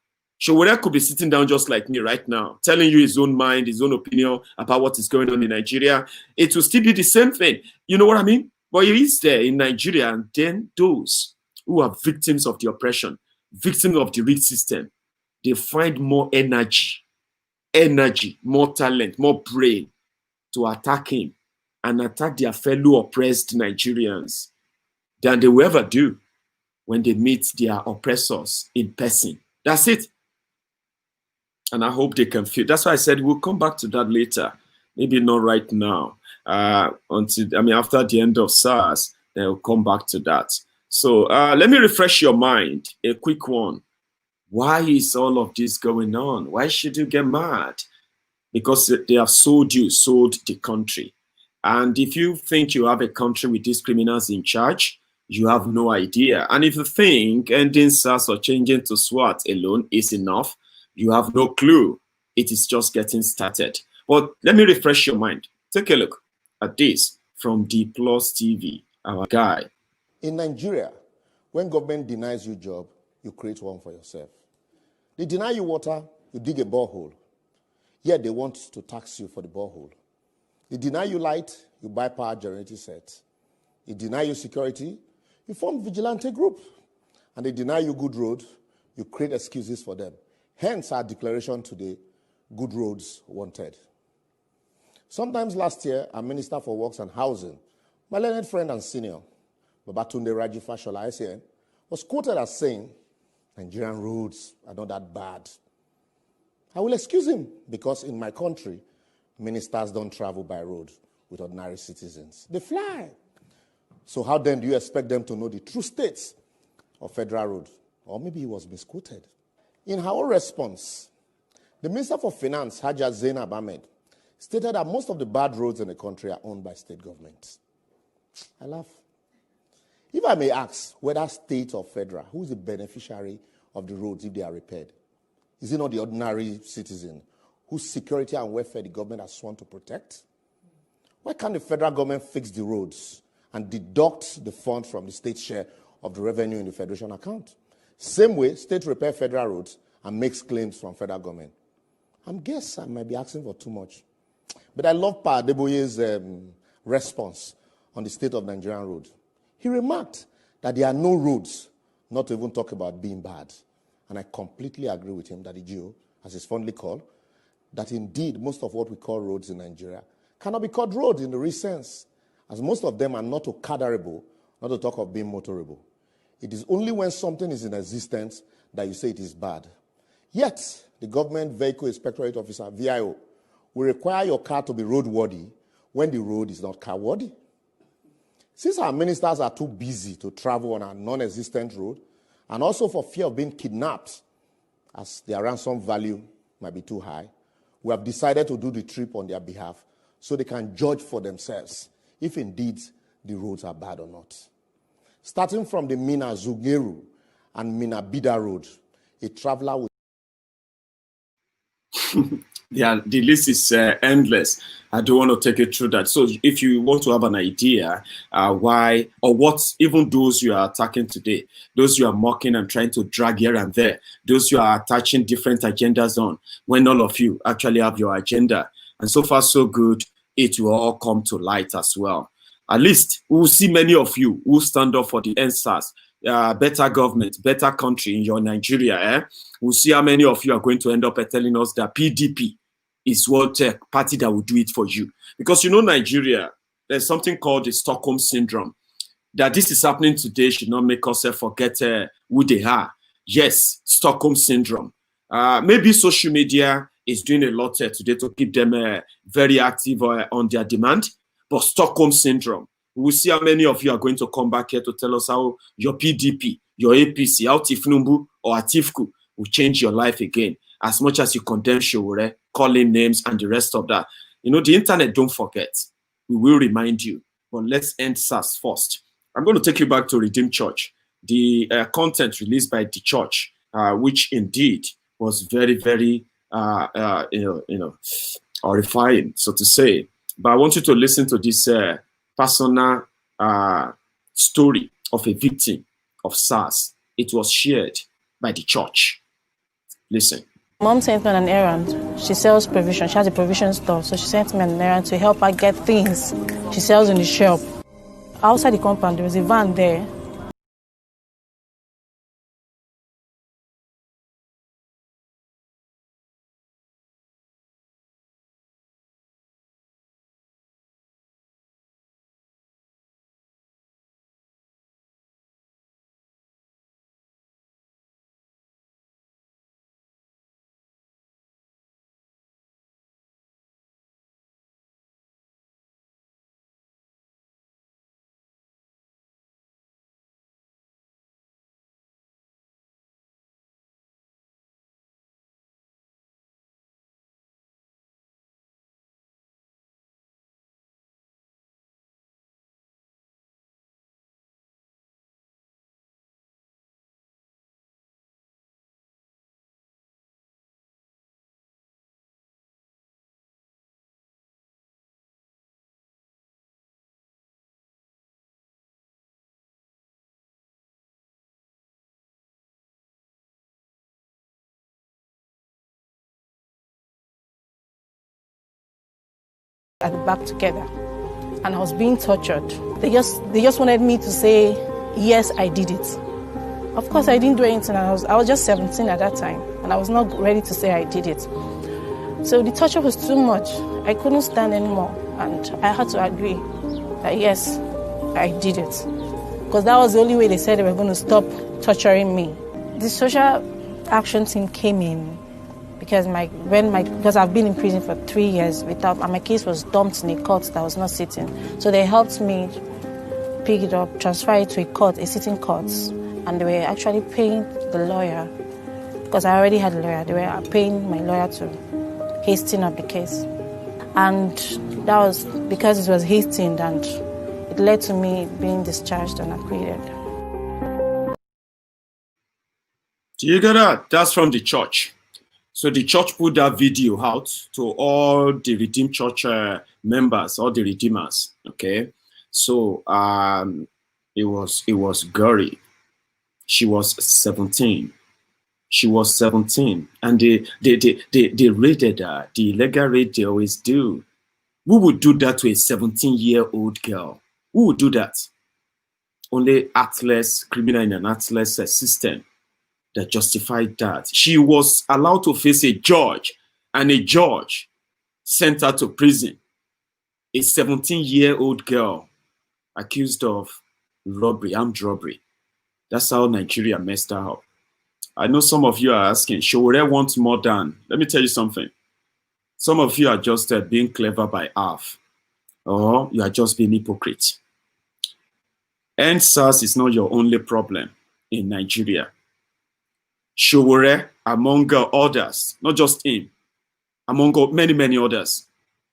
Sowore could be sitting down just like me right now, telling you his own mind, his own opinion about what is going on in Nigeria. It will still be the same thing. You know what I mean? But he is there in Nigeria, and then those who are victims of the oppression, victims of the rigged system, they find more energy energy, more talent, more brain to attack him and attack their fellow oppressed Nigerians than they will ever do when they meet their oppressors in person. That's it. And I hope they can feel. That's why I said we'll come back to that later. Maybe not right now. After the end of SARS, they'll come back to that. So let me refresh your mind. A quick one. Why is all of this going on? Why should you get mad? Because they have sold the country. And if you think you have a country with these criminals in charge, you have no idea. And if you think ending SARS or changing to SWAT alone is enough, you have no clue. It is just getting started. But let me refresh your mind. Take a look at this from D Plus TV, our guy. In Nigeria, when government denies you a job, you create one for yourself. They deny you water, you dig a borehole. Yet they want to tax you for the borehole. They deny you light, you buy power generating sets. They deny you security, you form vigilante group. And they deny you good road, you create excuses for them. Hence our declaration today, good roads wanted. Sometimes last year, our Minister for Works and Housing, my learned friend and senior, Babatunde Raji Fashola, SAN, was quoted as saying, Nigerian roads are not that bad. I will excuse him because in my country, ministers don't travel by road with ordinary citizens. They fly. So how then do you expect them to know the true states of federal road? Or maybe he was misquoted. In her own response, the Minister for Finance, Haja Zainab Ahmed, stated that most of the bad roads in the country are owned by state governments. I laugh. If I may ask, whether state or federal, who is the beneficiary of the roads if they are repaired? Is it not the ordinary citizen whose security and welfare the government has sworn to protect? Why can't the federal government fix the roads and deduct the fund from the state share of the revenue in the federation account? Same way, state repair federal roads and makes claims from federal government. I guess I might be asking for too much. But I love Pa Adeboye's response on the state of Nigerian road. He remarked that there are no roads, not to even talk about being bad. And I completely agree with him that the GEO, as it's fondly called, that indeed most of what we call roads in Nigeria cannot be called roads in the real sense, as most of them are not cadarable, not to talk of being motorable. It is only when something is in existence that you say it is bad. Yet, the Government Vehicle Inspectorate Officer, VIO, will require your car to be roadworthy when the road is not car-worthy. Since our ministers are too busy to travel on a non-existent road, and also for fear of being kidnapped, as their ransom value might be too high, we have decided to do the trip on their behalf so they can judge for themselves if indeed the roads are bad or not. Starting from the Mina Zugeru and Mina Bida road, a traveler will Yeah, the list is endless. I don't want to take it through that. So if you want to have an idea why or what even those you are attacking today, those you are mocking and trying to drag here and there, those you are attaching different agendas on, when all of you actually have your agenda. And so far, so good, it will all come to light as well. At least we will see many of you who stand up for the NSAS, better government, better country in your Nigeria. We'll see how many of you are going to end up telling us that PDP is what party that will do it for you. Because you know Nigeria, there's something called the Stockholm Syndrome. That this is happening today should not make us forget who they are. Yes, Stockholm Syndrome. Maybe social media is doing a lot today to keep them very active on their demand. But Stockholm Syndrome, we will see how many of you are going to come back here to tell us how your PDP, your APC, how Tifnumbu or Atifku will change your life again. As much as you condemn Showore, calling names and the rest of that. You know, the internet, don't forget. We will remind you. But let's end SARS first. I'm going to take you back to Redeemed Church. The content released by the church, which indeed was very, very, horrifying, so to say. But I want you to listen to this personal story of a victim of SARS. It was shared by the church. Listen. Mom sent me on an errand. She sells provision. She has a provision store. So she sent me on an errand to help her get things she sells in the shop. Outside the compound, there was a van there. at the back together, and I was being tortured. They just wanted me to say, yes, I did it. Of course, I didn't do anything. I was just 17 at that time, and I was not ready to say I did it. So the torture was too much. I couldn't stand anymore, and I had to agree that yes, I did it. Because that was the only way they said they were going to stop torturing me. The social action team came in because because I've been in prison for 3 years without, and my case was dumped in a court that was not sitting. So they helped me pick it up, transfer it to a court, a sitting court, and they were actually paying the lawyer, because I already had a lawyer, they were paying my lawyer to hasten up the case. And that was because it was hastened, and it led to me being discharged and acquitted. Do you get that? That's from the church. So the church put that video out to all the Redeemed Church members, all the Redeemers. Okay, so it was gory. She was 17. She was 17, and they raided her. The illegal raid they always do. Who would do that to a 17-year-old girl? Who would do that? Only artless criminal in an artless system that justified that. She was allowed to face a judge, and a judge sent her to prison. A 17-year-old girl accused of robbery, armed robbery. That's how Nigeria messed her up. I know some of you are asking, Showore wants more than. Let me tell you something. Some of you are just being clever by half, or you are just being hypocrite. And SARS is not your only problem in Nigeria. Showore, among others, not just him, among many, many others,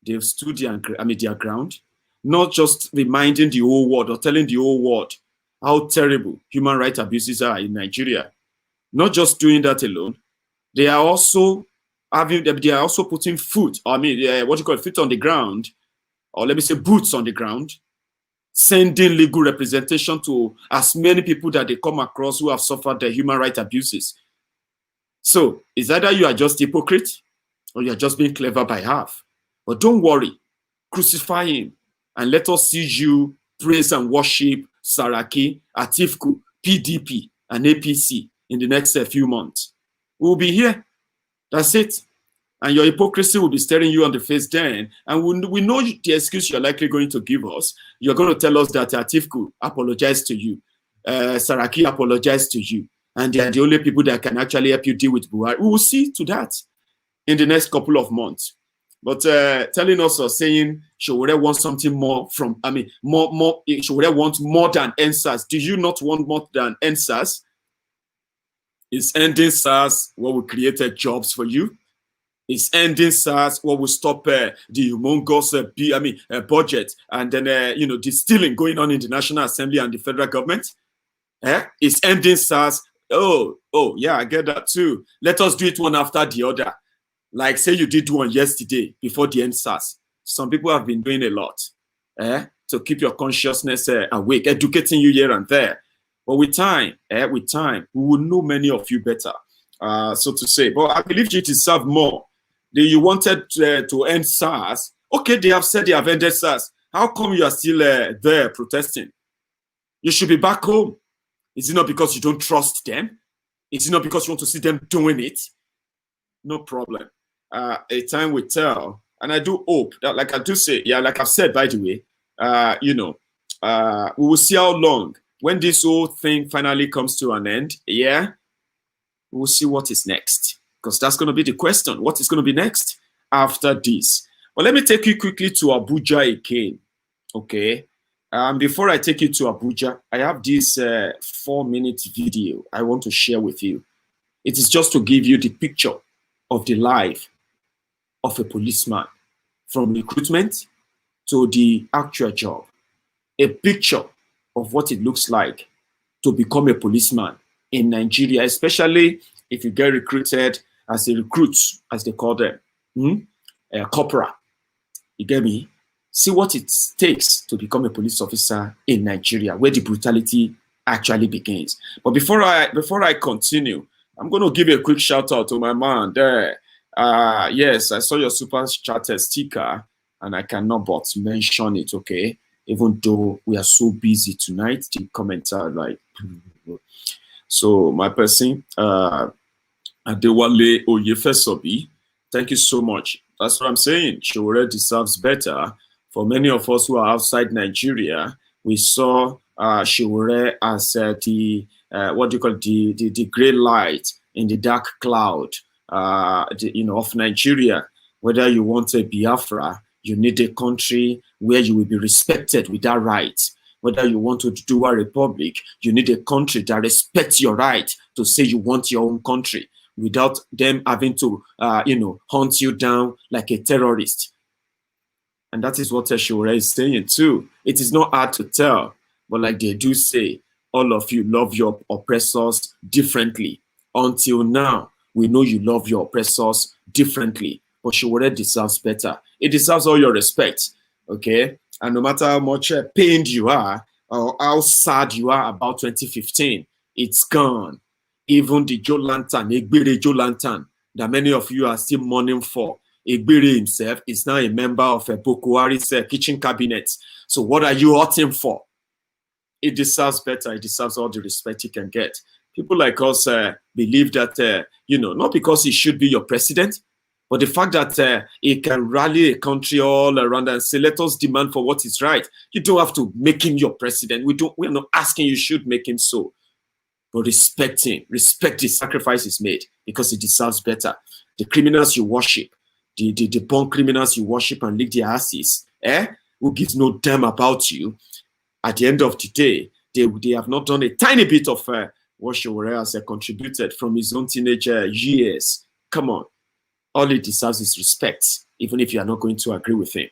they've stood their ground, not just reminding the whole world or telling the whole world how terrible human rights abuses are in Nigeria. Not just doing that alone, they are also putting foot, feet on the ground, or let me say boots on the ground, sending legal representation to as many people that they come across who have suffered the human rights abuses. So it's either you are just hypocrite or you are just being clever by half. But don't worry, crucify him and let us see you praise and worship Saraki, Atifku, PDP, and APC in the next few months. We'll be here. That's it. And your hypocrisy will be staring you on the face then. And we know the excuse you're likely going to give us. You're going to tell us that Atifku apologized to you. Saraki apologized to you. And they are the only people that can actually help you deal with Buhari. We will see to that in the next couple of months. But telling us or saying Showore wants something more from, Showore wants more than NSAS. Do you not want more than NSAS? Is ending SARS what will create jobs for you? Is ending SARS what will stop the humongous budget and then the stealing going on in the National Assembly and the federal government? Is ending SARS? Oh yeah, I get that too. Let us do it one after the other. Like say you did one yesterday before the end SARS. Some people have been doing a lot to keep your consciousness awake, educating you here and there. But with time, we will know many of you better, so to say. But I believe you deserve more. You wanted to end SARS. Okay, they have said they have ended SARS. How come you are still there protesting? You should be back home. Is it not because you don't trust them? Is it not because you want to see them doing it? No problem. A time will tell. And I do hope that, like I do say, like I've said, by the way, we will see how long. When this whole thing finally comes to an end, we'll see what is next. Because that's going to be the question. What is going to be next after this? But let me take you quickly to Abuja again. Okay. Before I take you to Abuja, I have this 4-minute video I want to share with you. It is just to give you the picture of the life of a policeman from recruitment to the actual job. A picture of what it looks like to become a policeman in Nigeria, especially if you get recruited as a recruit, as they call them, a corporal. You get me? See what it takes to become a police officer in Nigeria, where the brutality actually begins. But before I continue, I'm going to give a quick shout out to my man there. Yes, I saw your super chat sticker. and I cannot but mention it, okay? Even though we are so busy tonight, the comments are like, so my person, Adewale Oyefesobi, thank you so much. That's what I'm saying. Showore deserves better. For many of us who are outside Nigeria, we saw Showore as the what do you call it? The gray light in the dark cloud, of Nigeria. Whether you want a Biafra, you need a country where you will be respected with that right. Whether you want to do a republic, you need a country that respects your right to say you want your own country without them having to, hunt you down like a terrorist. And that is what Showore is saying too. It is not hard to tell, but like they do say, all of you love your oppressors differently. Until now, we know you love your oppressors differently, but Showore deserves better. It deserves all your respect, okay? And no matter how much pained you are or how sad you are about 2015, it's gone. Even the Joe Lantern, Egbere Joe Lantern, that many of you are still mourning for, Egbere himself is now a member of Buhari's kitchen cabinet. So what are you hurting for? It deserves better. It deserves all the respect he can get. People like us believe that, not because he should be your president, but the fact that he can rally a country all around and say, let us demand for what is right. You don't have to make him your president. We're not asking you should make him so. But respect him. Respect the sacrifices made because he deserves better. The criminals you worship, the born criminals you worship and lick their asses, who gives no damn about you, at the end of the day, they have not done a tiny bit of what Showore has contributed from his own teenage years. Come on. All he deserves is respect, even if you are not going to agree with him.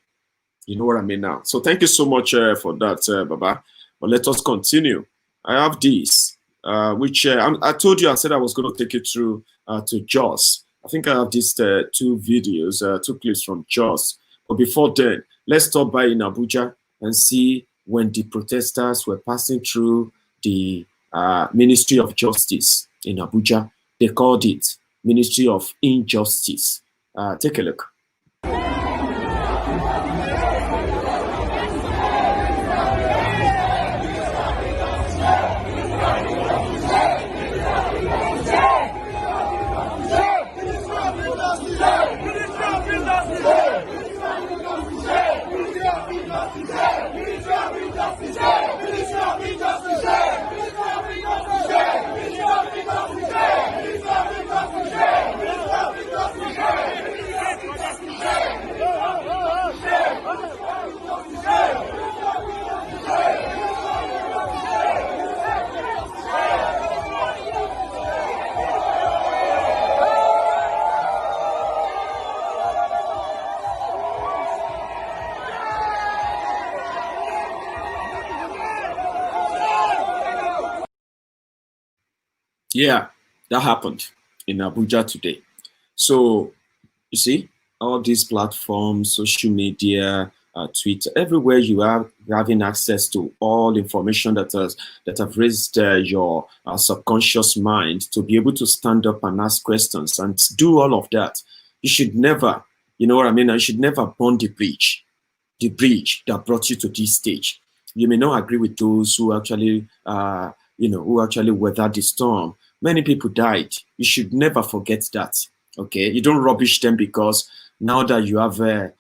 You know what I mean now. So thank you so much for that, Baba. But let us continue. I have this, which I told you, I said I was going to take you through to Jos. I think I have these two videos, two clips from Jos. But before then, let's stop by in Abuja and see when the protesters were passing through the Ministry of Justice in Abuja. They called it Ministry of Injustice. Take a look. Yeah, that happened in Abuja today. So, you see, all these platforms, social media, Twitter, everywhere you are having access to all information that have raised your subconscious mind to be able to stand up and ask questions and do all of that. You should never, you know what I mean? You should never burn the bridge that brought you to this stage. You may not agree with those who actually, who actually weathered the storm. Many people died. You should never forget that. Okay, you don't rubbish them because now that you have the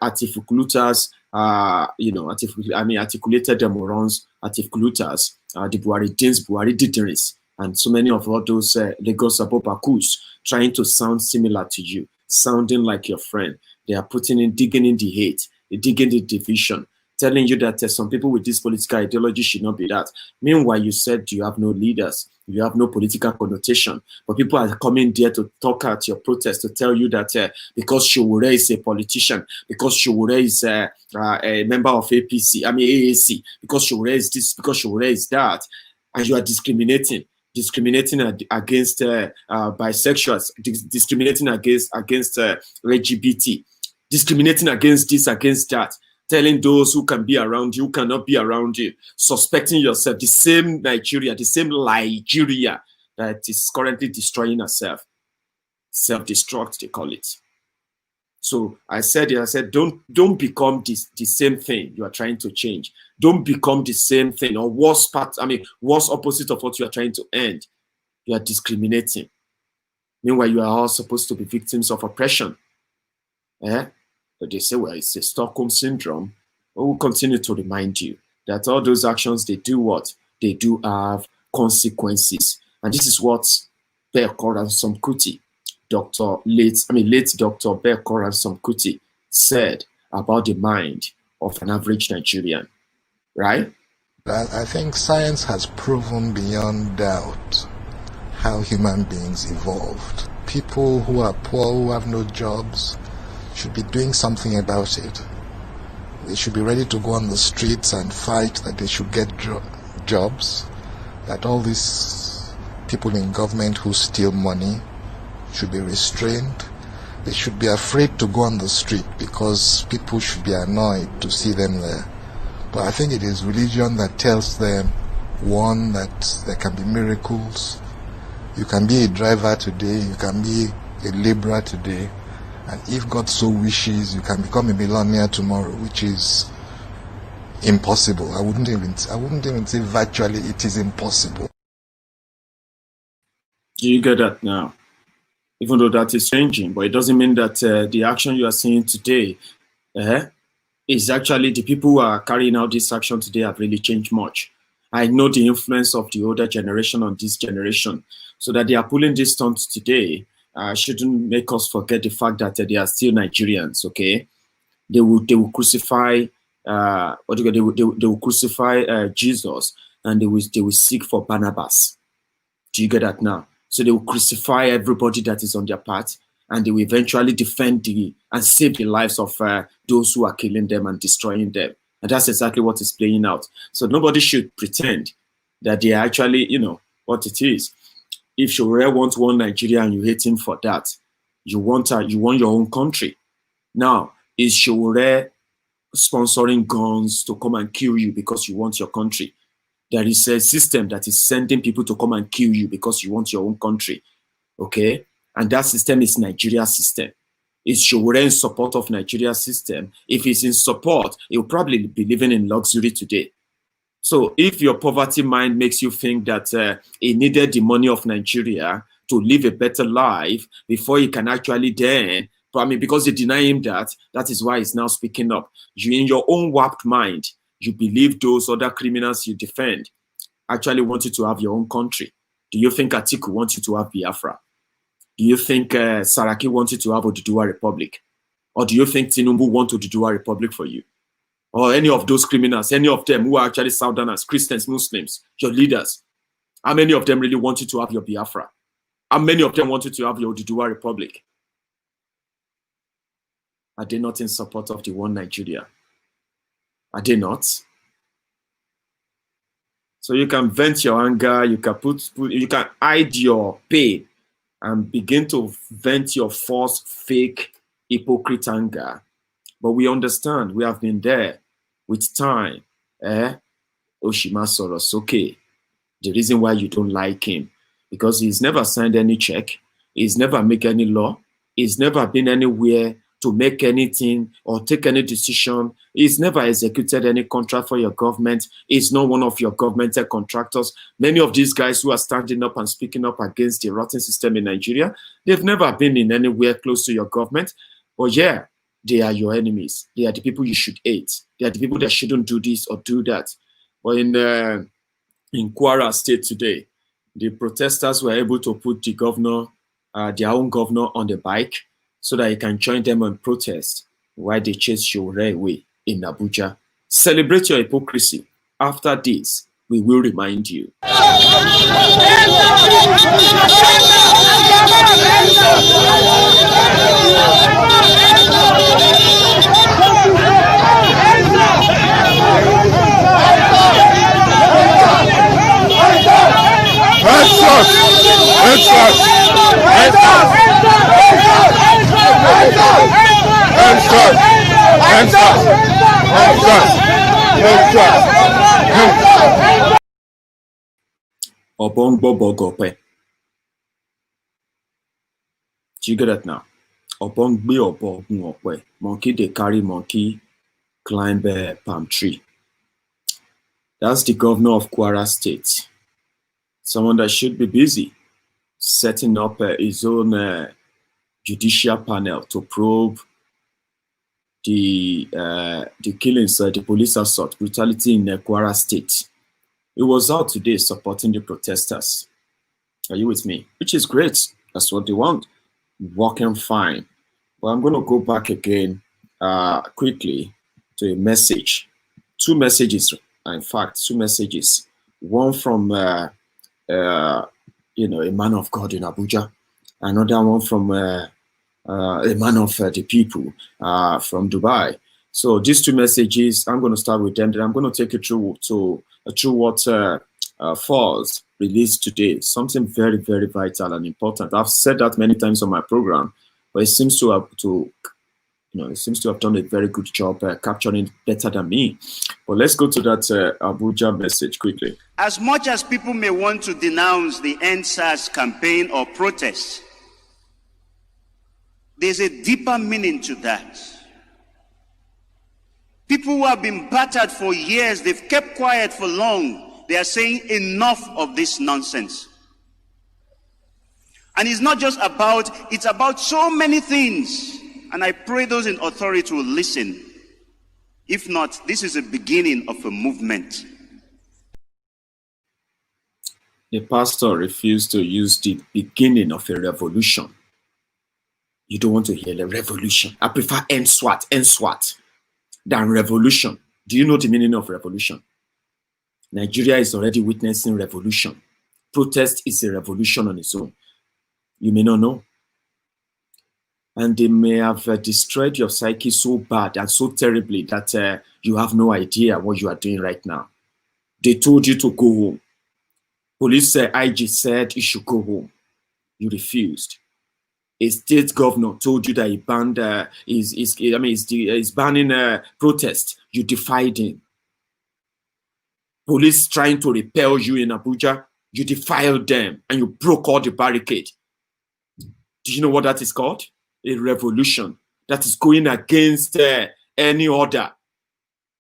articulators, articulated morons, articulators, the Buharideens, Buharididinrins, and so many of all those Lagos Abobakus trying to sound similar to you, sounding like your friend. They are digging in the hate, digging the division, telling you that some people with this political ideology should not be that. Meanwhile, you said you have no leaders, you have no political connotation, but people are coming there to talk at your protest to tell you that because Showore is a politician, because Showore is a member of AAC, because Showore is this, because Showore is that, and you are discriminating against bisexuals, discriminating against LGBT, discriminating against this, against that, telling those who can be around you, who cannot be around you, suspecting yourself, the same Nigeria that is currently destroying herself. Self-destruct, they call it. So I said, don't become the same thing you are trying to change. Don't become the same thing or worse opposite of what you are trying to end. You are discriminating. Meanwhile, you are all supposed to be victims of oppression. But they say, well, it's a Stockholm syndrome. But we'll continue to remind you that all those actions, they do what? They do have consequences. And this is what Bekor and Somkuti, late Dr. Bekor and Somkuti said about the mind of an average Nigerian, right? I think science has proven beyond doubt how human beings evolved. People who are poor, who have no jobs, should be doing something about it. They should be ready to go on the streets and fight that they should get jobs, that all these people in government who steal money should be restrained. They should be afraid to go on the street because people should be annoyed to see them there. But I think it is religion that tells them, one, that there can be miracles. You can be a driver today, you can be a laborer today, and if God so wishes, you can become a millionaire tomorrow, which is impossible. I wouldn't even say virtually, it is impossible. Do you get that now? Even though that is changing, but it doesn't mean that the action you are seeing today is actually the people who are carrying out this action today have really changed much. I know the influence of the older generation on this generation, so that they are pulling this stunts today shouldn't make us forget the fact that they are still Nigerians. Okay, they will crucify they will crucify Jesus, and they will seek for Barnabas. Do you get that now? So they will crucify everybody that is on their path, and they will eventually defend and save the lives of those who are killing them and destroying them. And that's exactly what is playing out. So nobody should pretend that they are actually, what it is. If Showore wants one Nigeria and you hate him for that, you want your own country. Now, is Showore sponsoring guns to come and kill you because you want your country? There is a system that is sending people to come and kill you because you want your own country. Okay? And that system is Nigeria's system. Is Showore in support of Nigeria's system? If he's in support, he'll probably be living in luxury today. So if your poverty mind makes you think that he needed the money of Nigeria to live a better life before he can actually then, because they deny him that is why he's now speaking up. You, in your own warped mind, you believe those other criminals you defend actually want you to have your own country. Do you think Atiku wants you to have Biafra? Do you think Saraki wants you to have Oduduwa Republic? Or do you think Tinubu wants Oduduwa Republic for you? Or any of those criminals, any of them who are actually Southerners, Christians, Muslims, your leaders, how many of them really want you to have your Biafra? How many of them want you to have your Oduduwa Republic? Are they not in support of the one Nigeria? Are they not? So you can vent your anger, you can you can hide your pain and begin to vent your false, fake, hypocrite anger. But we understand, we have been there with time. Oshima Soros, okay. The reason why you don't like him, because he's never signed any check, he's never made any law, he's never been anywhere to make anything or take any decision. He's never executed any contract for your government. He's not one of your governmental contractors. Many of these guys who are standing up and speaking up against the rotten system in Nigeria, they've never been in anywhere close to your government. But yeah, they are your enemies. They are the people you should hate. They are the people that shouldn't do this or do that. But in Kwara State today, the protesters were able to put the governor, their own governor, on the bike so that he can join them on protest while they chase Showore away in Abuja. Celebrate your hypocrisy. After this, we will remind you. Obongbo Bogope. Do you get that now? Monkey they carry monkey climb a palm tree. That's the governor of Kwara State. Someone that should be busy setting up his own judicial panel to probe the killings, the police assault, brutality in Kwara State. It was out today supporting the protesters. Are you with me? Which is great. That's what they want. Working fine. But I'm going to go back again quickly to a message. Two messages, in fact, two messages. One from a man of God in Abuja. Another one from a man of the people from Dubai. So these two messages, I'm going to start with them. Then I'm going to take you through what falls released today. Something very, very vital and important. I've said that many times on my program, but it seems to have done a very good job capturing it better than me. But let's go to that Abuja message quickly. As much as people may want to denounce the End SARS campaign or protest, there's a deeper meaning to that. People who have been battered for years, they've kept quiet for long. They are saying enough of this nonsense. And it's not just about, it's about so many things. And I pray those in authority will listen. If not, this is a beginning of a movement. The pastor refused to use the beginning of a revolution. You don't want to hear the revolution. I prefer NSWAT than revolution. Do you know the meaning of revolution? Nigeria is already witnessing revolution. Protest is a revolution on its own. You may not know. And they may have destroyed your psyche so bad and so terribly that you have no idea what you are doing right now. They told you to go home. Police IG said you should go home. You refused. A state governor told you that he banned, he's banning protest. You defied him. Police trying to repel you in Abuja, you defied them and you broke all the barricade. Do you know what that is called? A revolution that is going against any order,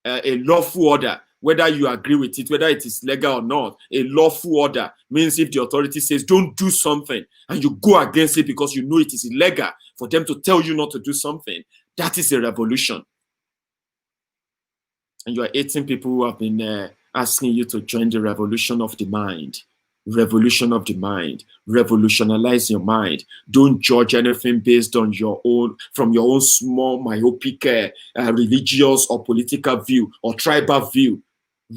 a lawful order, whether you agree with it, whether it is legal or not. A lawful order means if the authority says don't do something and you go against it because you know it is illegal for them to tell you not to do something, that is a revolution. And you are 18 people who have been asking you to join the revolution of the mind. Revolution of the mind. Revolutionize your mind. Don't judge anything based on your own, from your own small myopic religious or political view or tribal view.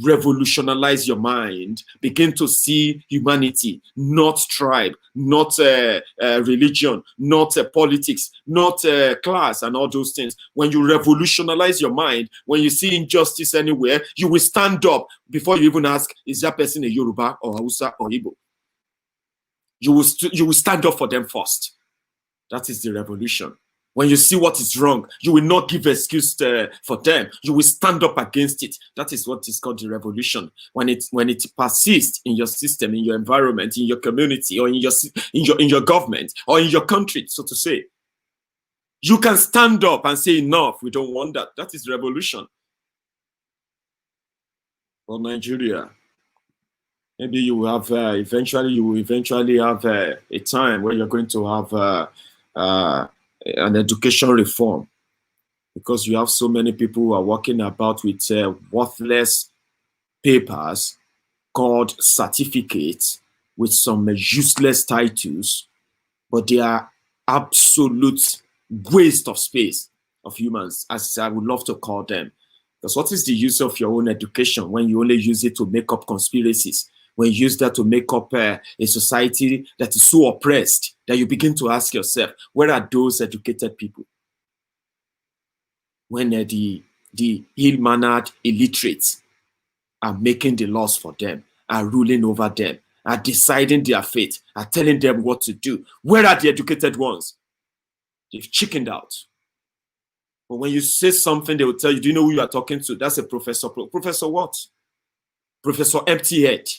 Revolutionize your mind. Begin to see humanity, not tribe, not religion, not politics, not class and all those things. When you revolutionize your mind, when you see injustice anywhere, you will stand up before you even ask, is that person a Yoruba or Hausa or Igbo? You will stand up for them first. That is the revolution. When you see what is wrong, you will not give excuse for them. You will stand up against it. That is what is called the revolution. When it persists in your system, in your environment, in your community, or in your government, or in your country, so to say, you can stand up and say enough. We don't want that. That is revolution. For Nigeria, maybe you will have eventually have a time where you're going to have an education reform, because you have so many people who are walking about with worthless papers called certificates with some useless titles, but they are absolute waste of space of humans, as I would love to call them. Because what is the use of your own education when you only use it to make up conspiracies? When you use that to make up a society that is so oppressed that you begin to ask yourself, where are those educated people? When the ill-mannered illiterates are making the laws for them, are ruling over them, are deciding their fate, are telling them what to do. Where are the educated ones? They've chickened out. But when you say something, they will tell you, do you know who you are talking to? That's a professor. Professor what? Professor Empty Head.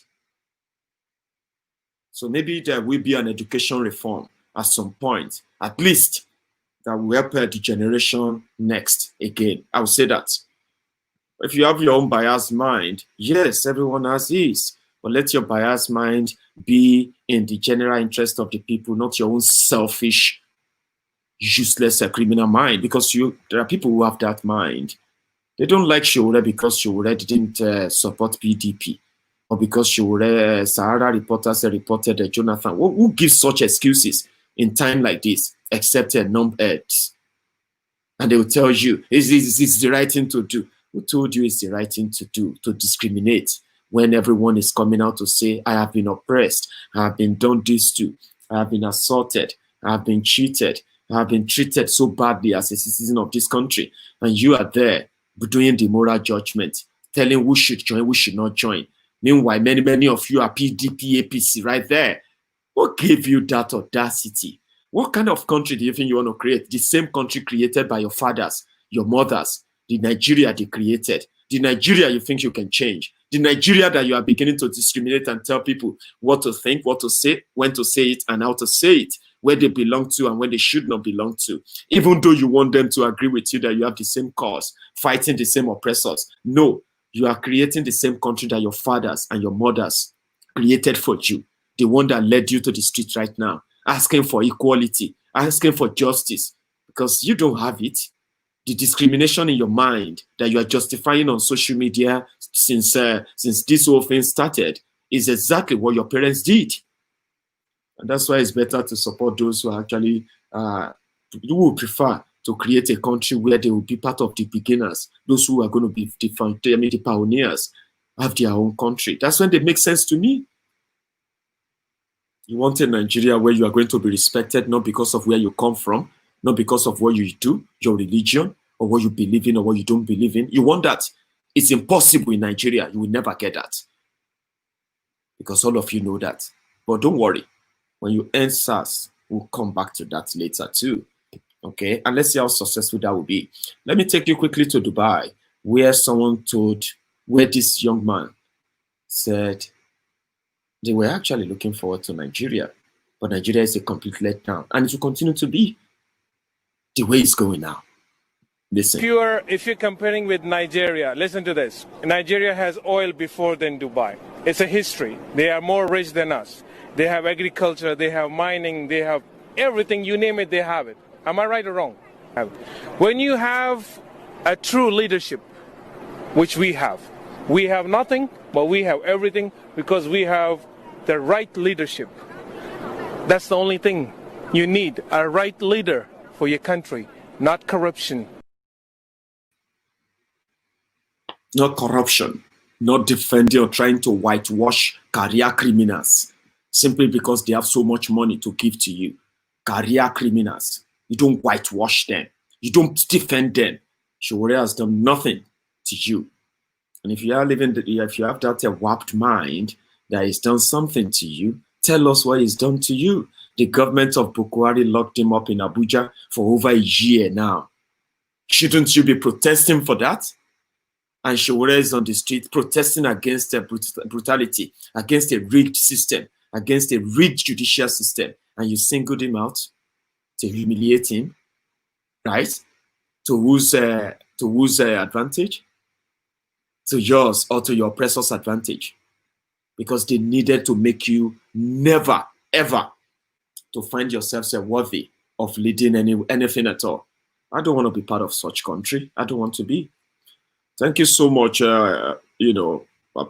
So maybe there will be an education reform at some point, at least, that will help the generation next again. I will say that. If you have your own biased mind, yes, everyone has his, but let your biased mind be in the general interest of the people, not your own selfish, useless, criminal mind, because there are people who have that mind. They don't like Showore because Showore didn't support PDP, or because Showore, Sahara reporters reported Jonathan. Who gives such excuses in time like this, except numbheads? And they will tell you, it's the right thing to do. Who told you it's the right thing to do, to discriminate, when everyone is coming out to say, I have been oppressed, I have been done this to, I have been assaulted, I have been cheated, I have been treated so badly as a citizen of this country, and you are there doing the moral judgment, telling who should join, who should not join. Meanwhile, many of you are PDP, APC right there. What gave you that audacity? What kind of country do you think you want to create? The same country created by your fathers, your mothers, the Nigeria they created, the Nigeria you think you can change, the Nigeria that you are beginning to discriminate and tell people what to think, what to say, when to say it, and how to say it, where they belong to and when they should not belong to, even though you want them to agree with you that you have the same cause, fighting the same oppressors. No, you are creating the same country that your fathers and your mothers created for you, the one that led you to the street right now, asking for equality, asking for justice, because you don't have it. The discrimination in your mind that you are justifying on social media since this whole thing started is exactly what your parents did. And that's why it's better to support those who actually who would prefer to create a country where they will be part of the beginners, those who are going to be the pioneers, have their own country. That's when they make sense to me. You want a Nigeria where you are going to be respected, not because of where you come from, not because of what you do, your religion, or what you believe in, or what you don't believe in. You want that. It's impossible in Nigeria. You will never get that. Because all of you know that. But don't worry. When you end SARS, we'll come back to that later too. Okay? And let's see how successful that will be. Let me take you quickly to Dubai, where this young man said they were actually looking forward to Nigeria. But Nigeria is a complete letdown. And it will continue to be the way it's going now. Listen. If you're comparing with Nigeria, listen to this. Nigeria has oil before than Dubai. It's a history. They are more rich than us. They have agriculture, they have mining, they have everything, you name it, they have it. Am I right or wrong? When you have a true leadership, which we have nothing, but we have everything because we have the right leadership. That's the only thing you need, a right leader for your country, not corruption. Not corruption, not defending or trying to whitewash career criminals simply because they have so much money to give to you. Career criminals, you don't whitewash them. You don't defend them. Showore has done nothing to you. And if you are if you have that warped mind that he's done something to you, tell us what he's done to you. The government of Buhari locked him up in Abuja for over a year now. Shouldn't you be protesting for that? And Showore is on the street protesting against brutality, against a rigged system, against a rigged judicial system, and you singled him out to humiliate him, right? To whose advantage? To yours or to your oppressor's advantage? Because they needed to make you never, ever to find yourself worthy of leading anything at all. I don't want to be part of such country. I don't want to be. Thank you so much, a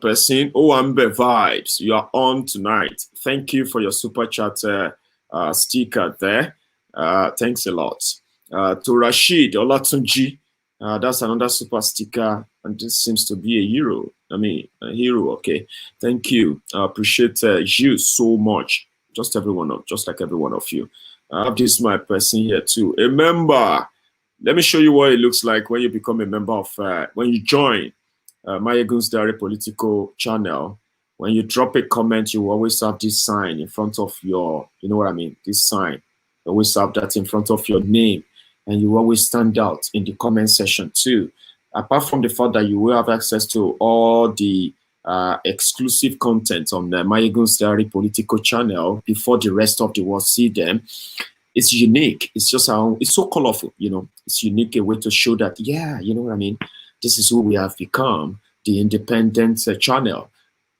person. Ambe Vibes, you are on tonight. Thank you for your super chat sticker there. Thanks a lot. To Rashid Olatunji, that's another super sticker, and this seems to be a hero. A hero, okay. Thank you. I appreciate you so much. Just like every one of you. I have this my person here too. A member. Let me show you what it looks like when you become a member of, when you join Mayegun's Diary Political channel. When you drop a comment, you always have this sign in front of your, you know what I mean? This sign. You always have that in front of your name. And you always stand out in the comment section too. Apart from the fact that you will have access to all the exclusive content on the Mayegun's Diary Political channel before the rest of the world see them, it's unique. It's just it's so colorful, you know. It's unique, a way to show that, yeah, you know what I mean. This is who we have become, the independent channel.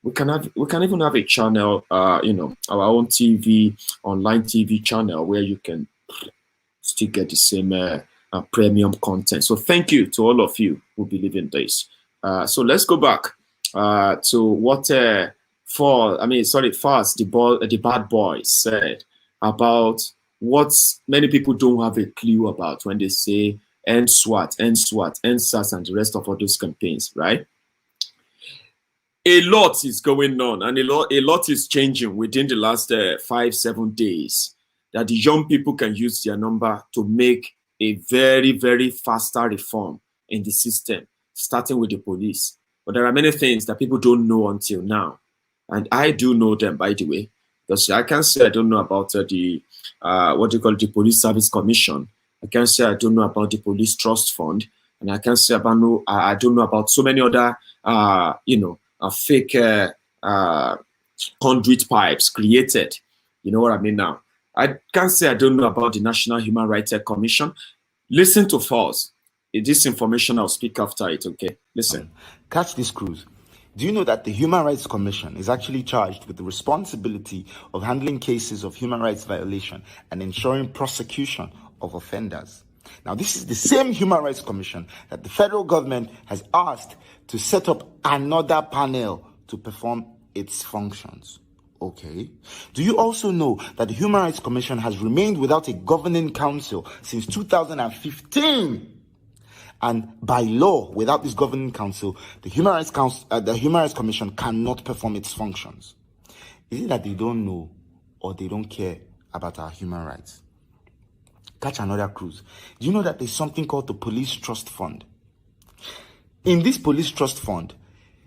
We can even have a channel, you know, our own TV, online TV channel where you can still get the same premium content. So thank you to all of you who believe in this. So let's go back to what first the bad boys said about what many people don't have a clue about when they say end SWAT, end SWAT, end SARS, and the rest of all those campaigns, right? A lot is going on, and a lot is changing within the last 5-7 days, that the young people can use their number to make a very, very faster reform in the system, starting with the police. But there are many things that people don't know until now. And I do know them, by the way, because I can say I don't know about the the Police Service Commission. I can say I don't know about the Police Trust Fund, and I can say I don't know about so many other fake conduit pipes created. You know what I mean now? I can't say I don't know about the National Human Rights Commission. Listen to false. This information I'll speak after it, okay? Listen. Catch this cruise. Do you know that the Human Rights Commission is actually charged with the responsibility of handling cases of human rights violation and ensuring prosecution of offenders? Now, this is the same Human Rights Commission that the federal government has asked to set up another panel to perform its functions. Okay. Do you also know that the Human Rights Commission has remained without a governing council since 2015? And by law, without this governing council, the Human Rights Commission cannot perform its functions. Is it that they don't know or they don't care about our human rights? Catch another cruise. Do you know that there's something called the Police Trust Fund? In this Police Trust Fund,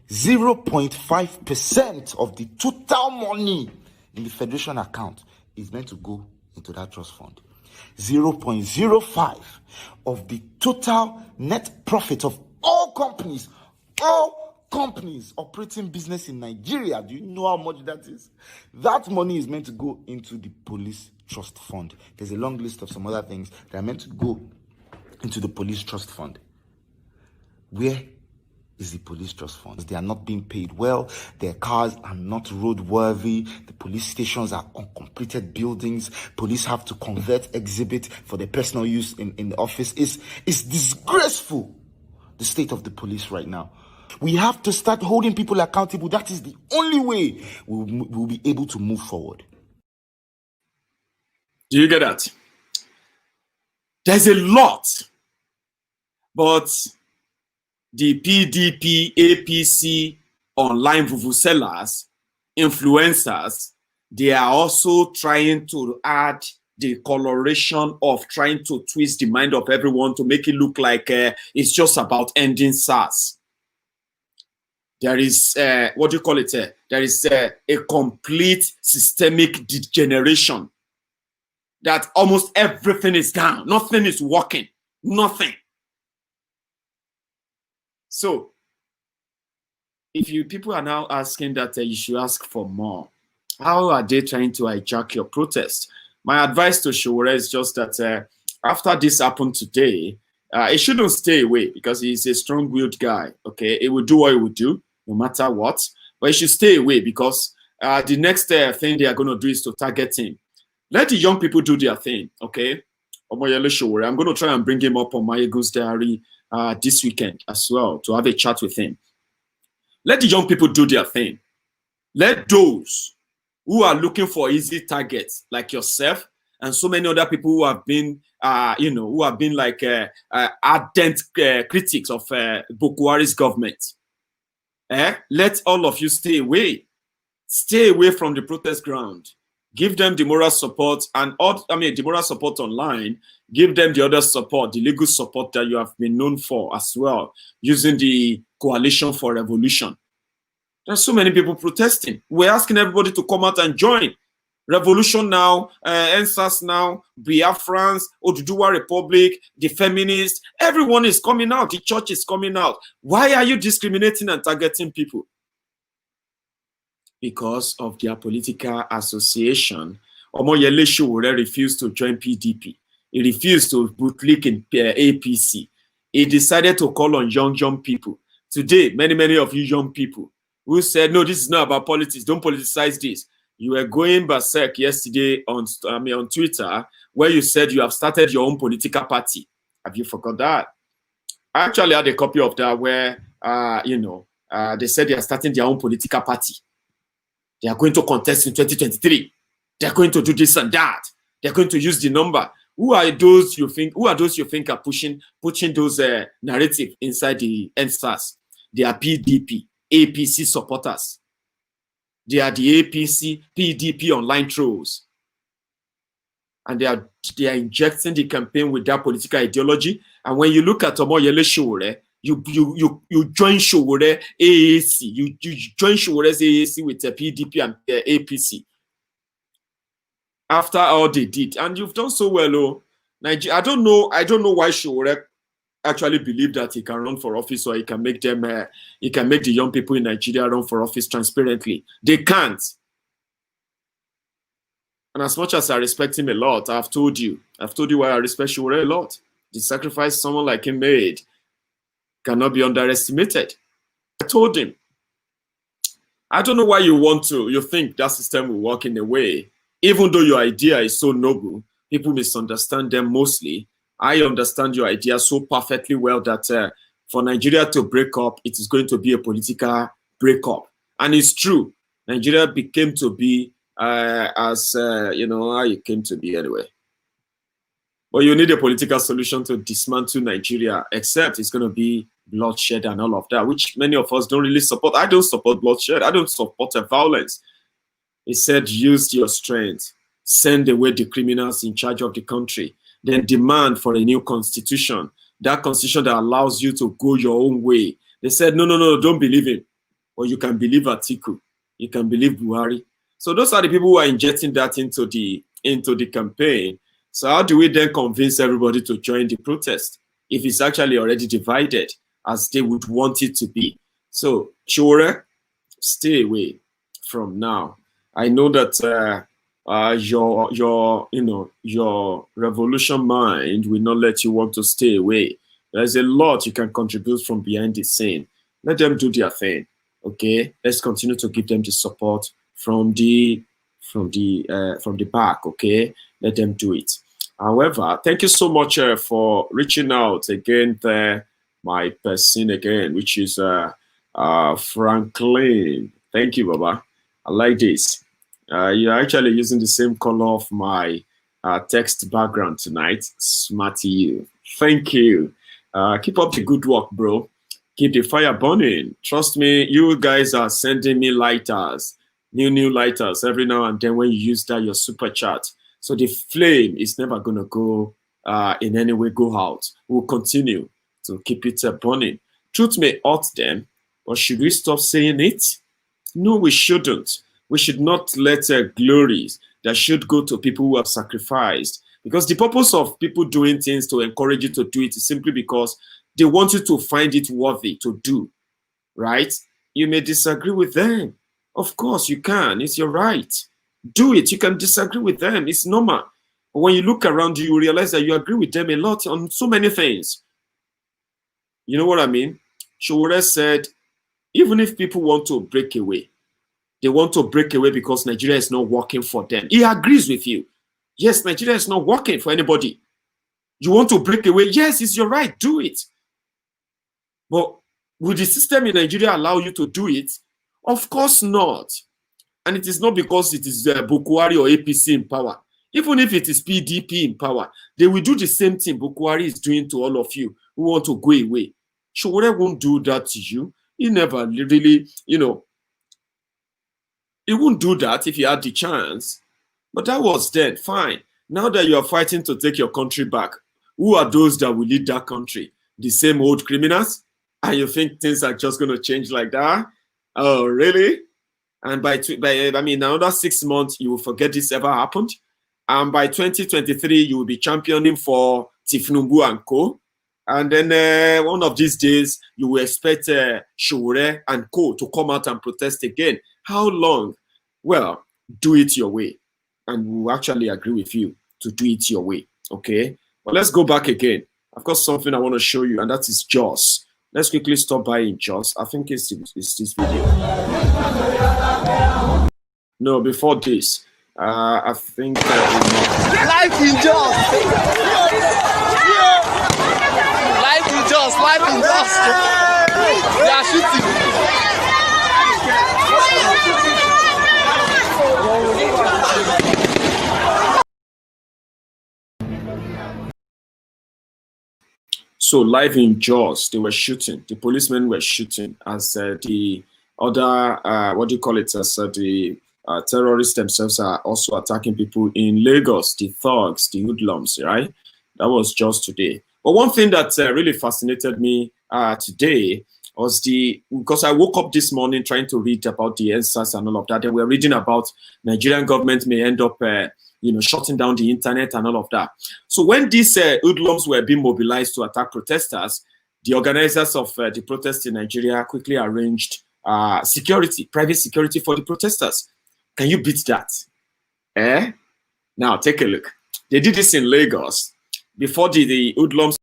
0.5% of the total money in the Federation account is meant to go into that trust fund. 0.05 of the total net profit of all companies operating business in Nigeria. Do you know how much that is? That money is meant to go into the Police Trust Fund. There's a long list of some other things that are meant to go into the Police Trust Fund. Where is the Police Trust Fund? They are not being paid well. Their cars are not roadworthy. The police stations are uncompleted buildings. Police have to convert exhibit for their personal use in the office. It's disgraceful, the state of the police right now. We have to start holding people accountable. That is the only way we'll be able to move forward. Do you get that? There's a lot, but the PDP, APC, online vuvuzelas, influencers, they are also trying to add the coloration of trying to twist the mind of everyone to make it look like it's just about ending SARS. There is, there is a complete systemic degeneration that almost everything is down. Nothing is working. Nothing. So, if people are now asking that you should ask for more, how are they trying to hijack your protest? My advice to Showore is just that after this happened today, he shouldn't stay away because he's a strong-willed guy, okay? He will do what he will do, no matter what. But he should stay away because the next thing they are going to do is to target him. Let the young people do their thing, okay? Omoyele Showore, I'm going to try and bring him up on my Eagles Diary this weekend as well to have a chat with him. Let the young people do their thing. Let those who are looking for easy targets like yourself and so many other people who have been, like ardent critics of Buhari's government, let all of you stay away. Stay away from the protest ground. Give them the moral support and the moral support online. Give them the other support, the legal support that you have been known for as well, using the Coalition for Revolution. There's so many people protesting. We're asking everybody to come out and join. Revolution now, NSAS now, Biafrans, Oduduwa Republic, the feminists, everyone is coming out. The church is coming out. Why are you discriminating and targeting people? Because of their political association Omoyele Sowore refused to join PDP. He refused to bootlick in APC. He decided to call on young people. Today, many of you young people who said, no, this is not about politics, don't politicize this. You were going berserk yesterday on Twitter, where you said you have started your own political party. Have you forgot that? I actually had a copy of that where, they said they are starting their own political party. They are going to contest in 2023. They are going to do this and that. They are going to use the number. Who are those you think are pushing those narrative inside the NSAS? They are PDP, APC supporters. They are the APC, PDP online trolls. And they are injecting the campaign with that political ideology. And when you look at Omoyele Sowore, you join Sowore AAC. You join Showore's AAC with the PDP and APC. After all they did, and you've done so well, oh. Nigeria, I don't know why Sowore actually believe that he can run for office, or he can make them, he can make the young people in Nigeria run for office transparently. They can't. And as much as I respect him a lot, I've told you why I respect Sowore a lot. The sacrifice someone like him made cannot be underestimated. I told him. I don't know why you think that system will work in a way. Even though your idea is so noble, people misunderstand them mostly. I understand your idea so perfectly well that for Nigeria to break up, it is going to be a political breakup. And it's true. Nigeria became to be how it came to be anyway. But you need a political solution to dismantle Nigeria, except it's going to be bloodshed and all of that, which many of us don't really support. I don't support bloodshed. I don't support violence. He said, use your strength, send away the criminals in charge of the country, then demand for a new constitution, that constitution that allows you to go your own way. They said, no, don't believe him. Or you can believe Atiku, you can believe Buhari. So those are the people who are injecting that into the campaign. So how do we then convince everybody to join the protest if it's actually already divided as they would want it to be? So Sowore, stay away from now. I know that your revolution mind will not let you want to stay away. There's a lot you can contribute from behind the scene. Let them do their thing. Okay, let's continue to give them the support from the back. Okay, let them do it. However, thank you so much for reaching out again. My person again, which is Franklin. Thank you, Baba. I like this. You're actually using the same color of my text background tonight. Smarty you. Thank you. Keep up the good work, bro. Keep the fire burning. Trust me, you guys are sending me lighters, new lighters every now and then when you use that, your super chat. So the flame is never going to go in any way go out. We'll continue to keep it burning. Truth may hurt them, but should we stop saying it? No, we shouldn't. We should not let glories that should go to people who have sacrificed. Because the purpose of people doing things to encourage you to do it is simply because they want you to find it worthy to do, right? You may disagree with them. Of course you can. It's your right. Do it. You can disagree with them. It's normal. But when you look around you, you realize that you agree with them a lot on so many things. You know what I mean? Sowore said, even if people want to break away, they want to break away because Nigeria is not working for them. He agrees with you. Yes, Nigeria is not working for anybody. You want to break away? Yes, it's your right. Do it. But will the system in Nigeria allow you to do it? Of course not. And it is not because it is Buhari or APC in power. Even if it is PDP in power, they will do the same thing Buhari is doing to all of you who want to go away. Sowore won't do that to you. He never really, he wouldn't do that if he had the chance. But that was then. Fine. Now that you are fighting to take your country back, who are those that will lead that country? The same old criminals? And you think things are just going to change like that? Oh, really? And by another 6 months, you will forget this ever happened. And by 2023, you will be championing for Tifnumbu and Co. And then one of these days, you will expect Sowore and Co. to come out and protest again. How long? Well, do it your way. and we will actually agree with you to do it your way. Okay, but let's go back again. I've got something I want to show you, and that is Jaws. Let's quickly stop by in Jaws. I think it's this video. No, before this, I think life in Jaws. Life in Jaws. Life in Jaws. They are shooting. So live in Jaws, they were shooting. The policemen were shooting as the other, what do you call it, as the terrorists themselves are also attacking people in Lagos, the thugs, the hoodlums, right? That was just today. But one thing that really fascinated me today was because I woke up this morning trying to read about the SARS and all of that, and we're reading about Nigerian government may end up shutting down the internet and all of that. So when these hoodlums were being mobilized to attack protesters, the organizers of the protest in Nigeria quickly arranged security, private security for the protesters. Can you beat that? Now take a look. They did this in Lagos before the hoodlums.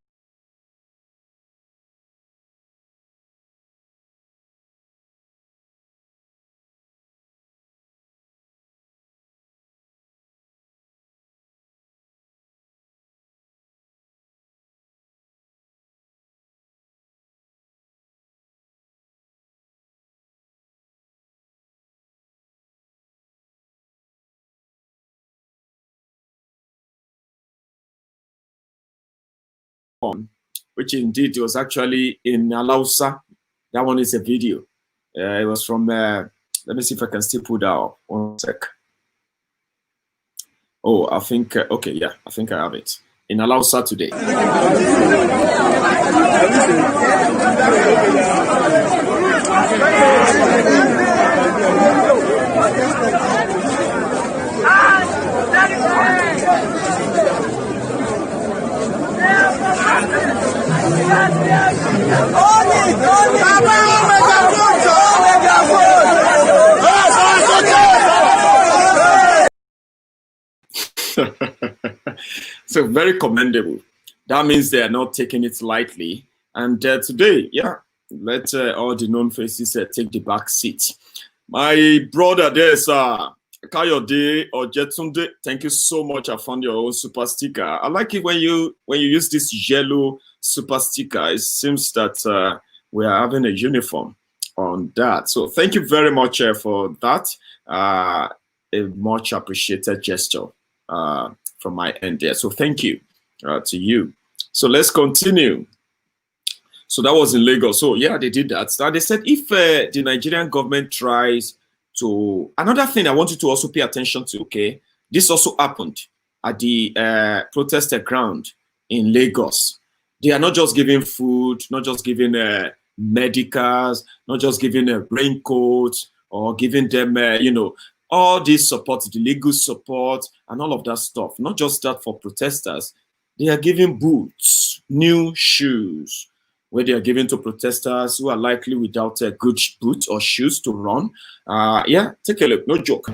Which indeed was actually in Alausa. That one is a video. It was from, let me see if I can still pull that up. 1 sec. Oh, I think, okay, yeah, I think I have it. In Alausa today. So very commendable. That means they are not taking it lightly. And today, yeah, let all the known faces take the back seat. My brother there, sir, Kayode or Jetunde, thank you so much. I found your own super sticker. I like it when you use this yellow super sticker. It seems that we are having a uniform on that. So thank you very much for that. A much appreciated gesture from my end there. So thank you to you. So let's continue. So that was in Lagos. So yeah, they did that. So they said if the Nigerian government tries to, another thing I want you to also pay attention to, okay, this also happened at the protester ground in Lagos. They are not just giving food, not just giving medicals, not just giving raincoats or giving them, all this support, the legal support and all of that stuff. Not just that for protesters. They are giving boots, new shoes, where they are given to protesters who are likely without a good boot or shoes to run. Yeah, take a look, no joke.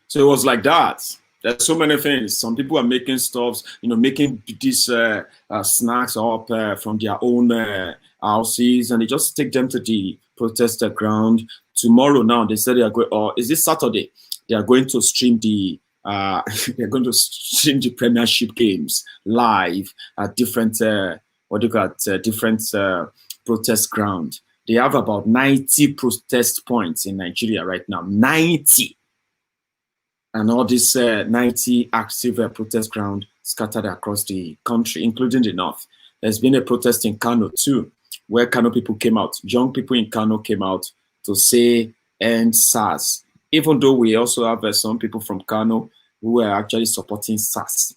So it was like that. There's so many things. Some people are making stuffs, making these snacks up from their own houses, and they just take them to the protester ground. Tomorrow now, they said they are going, or is this Saturday? They are going to stream the they're going to stream the Premiership games live at different different protest ground. They have about 90 protest points in Nigeria right now. 90. And all these 90 active protest ground scattered across the country, including the north. There's been a protest in Kano too, where Kano people came out. Young people in Kano came out to say end SARS, even though we also have some people from Kano who are actually supporting SARS.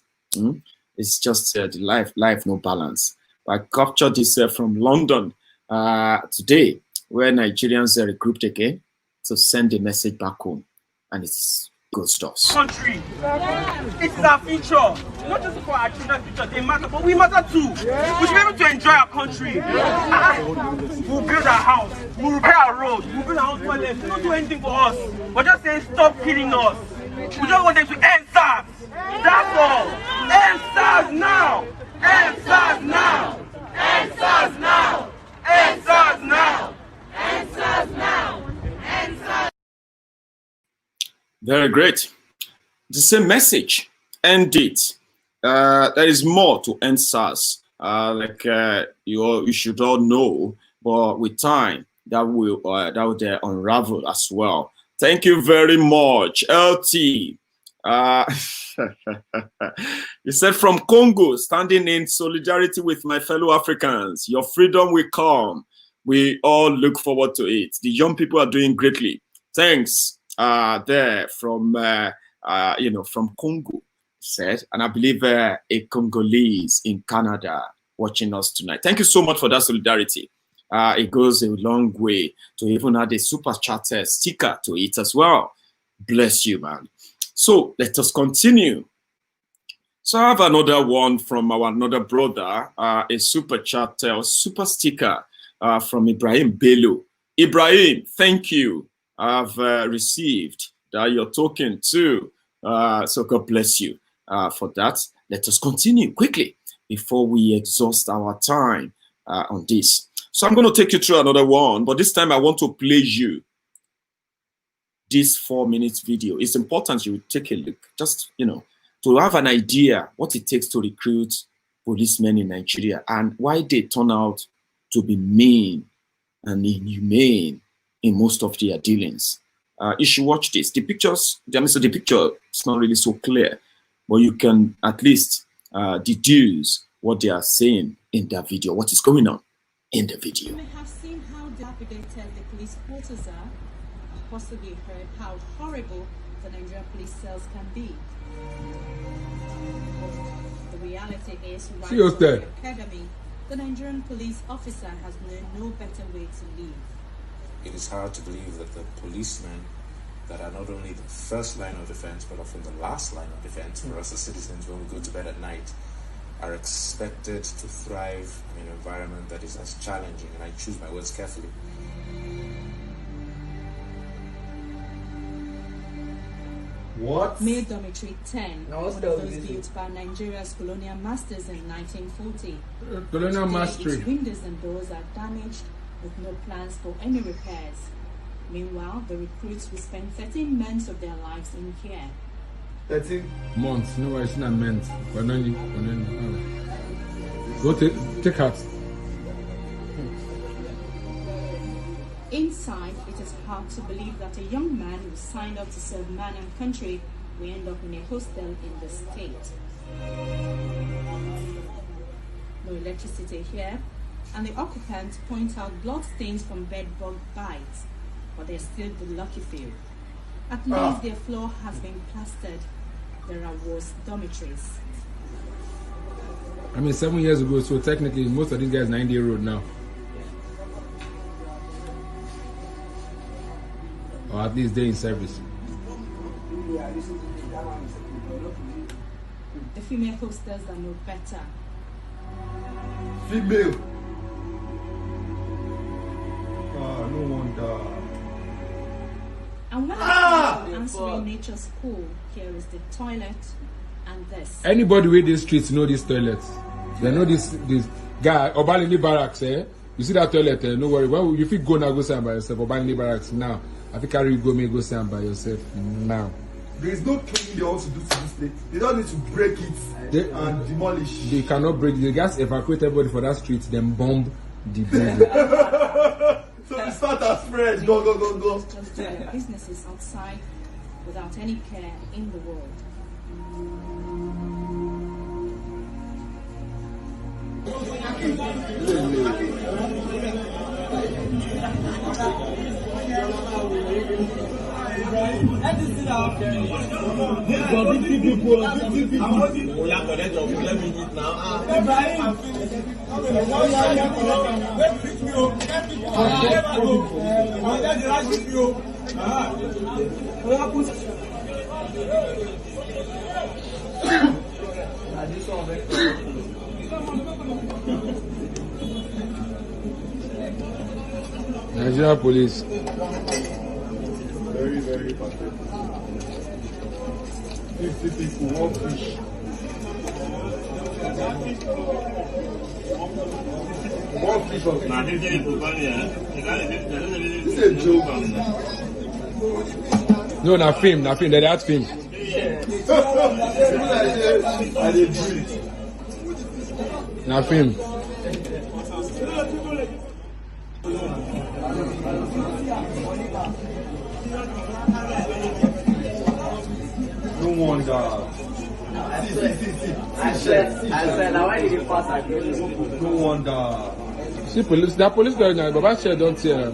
It's just the life no balance. I captured this from London today, where Nigerians are regrouped again to send a message back home, and it's good stuff. Country, it's our future. Not just for our children's future, they matter, but we matter too. We should be able to enjoy our country. We'll build our house, we'll repair our roads, we'll build our own toilets. They don't do anything for us. We're just saying stop killing us. We just want them to end SARS. That's all. End SARS now. End SARS now. End SARS now. End SARS now. End SARS now. End SARS. Very great. The same message. End it. There is more to end SARS. You should all know, but with time that will unravel as well. Thank you very much, LT. You said from Congo, standing in solidarity with my fellow Africans. Your freedom will come. We all look forward to it. The young people are doing greatly. Thanks. There from from Congo, said, and I believe a Congolese in Canada watching us tonight. Thank you so much for that solidarity. It goes a long way to even add a super chat sticker to it as well. Bless you, man. So let us continue. So I have another one from our another brother, a super chat or super sticker from Ibrahim Bello. Ibrahim, thank you. I've received that you're talking to. So God bless you for that. Let us continue quickly before we exhaust our time on this. So I'm going to take you through another one, but this time I want to play you this 4-minute video. It's important you take a look, just, to have an idea what it takes to recruit policemen in Nigeria and why they turn out to be mean and inhumane in most of their dealings. You should watch this. The picture is not really so clear, but you can at least deduce what they are saying in that video, what is going on in the video. You may have seen how dilapidated the police quarters are, and possibly heard how horrible the Nigerian police cells can be. The reality is, right from the academy, the Nigerian police officer has known no better way to live. It is hard to believe that the policemen that are not only the first line of defense, but often the last line of defense for us as citizens when we go to bed at night, are expected to thrive in an environment that is as challenging, and I choose my words carefully. What? May Dormitory 10, one of those built by Nigeria's colonial masters in 1940. Colonial mastery. Its windows and doors are damaged with no plans for any repairs. Meanwhile, the recruits will spend 13 months of their lives in care. 13 months? No, it's not meant. Go take out. Inside, it is hard to believe that a young man who signed up to serve man and country will end up in a hostel in the state. No electricity here, and the occupants point out bloodstains from bedbug bites, but they're still the lucky few. At least their floor has been plastered. There are worse dormitories. 7 years ago, so technically most of these guys 90-year-old now. Or at least they're in service. The female hostels are no better. Female. No wonder. And when it comes to answering nature's call, here is the toilet and this. Anybody with these streets know these toilets. They know this guy, Obalini Barracks, You see that toilet, no worry. Well, if you go now, go stand by yourself. Obalini Barracks now. I think carry go stand by yourself now. There is no cleaning they also do to this place. They don't need to break it and demolish. They cannot break it. They just evacuate everybody for that street, then bomb the building. So we start as friends. Go. Just do their businesses outside without any care in the world. Nigeria police. Very, very pathetic. 50 people, one fish. One fish of This is a joke. No, na film, they had film. Na film. No wonder. No wonder. See police, that police guy now, Baba said don't see her.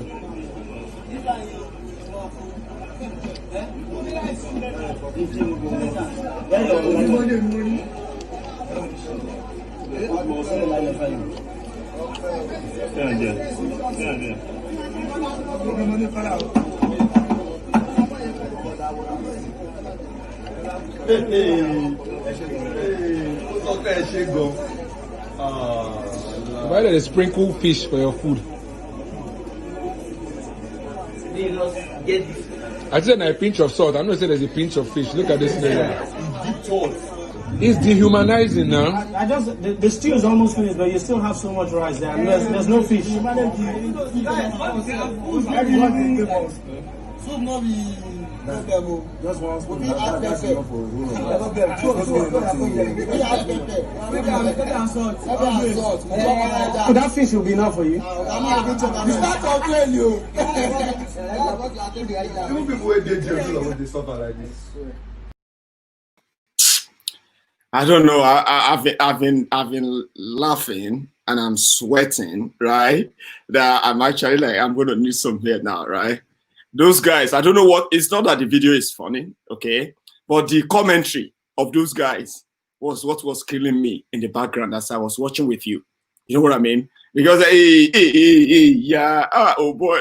Why did they sprinkle fish for your food? I said a pinch of salt. I'm not saying there's a pinch of fish. Look at this thing. It's dehumanizing now. I just the stew is almost finished, but you still have so much rice there. And there's no fish. Just one spoon. That fish will be enough for you. Even people who did jail when they suffer like this. I don't know. I've been laughing and I'm sweating, right? That I'm actually like, I'm going to need some here now, right? Those guys, I don't know what, it's not that the video is funny, okay? But the commentary of those guys was what was killing me in the background as I was watching with you. You know what I mean? Because, yeah, oh boy.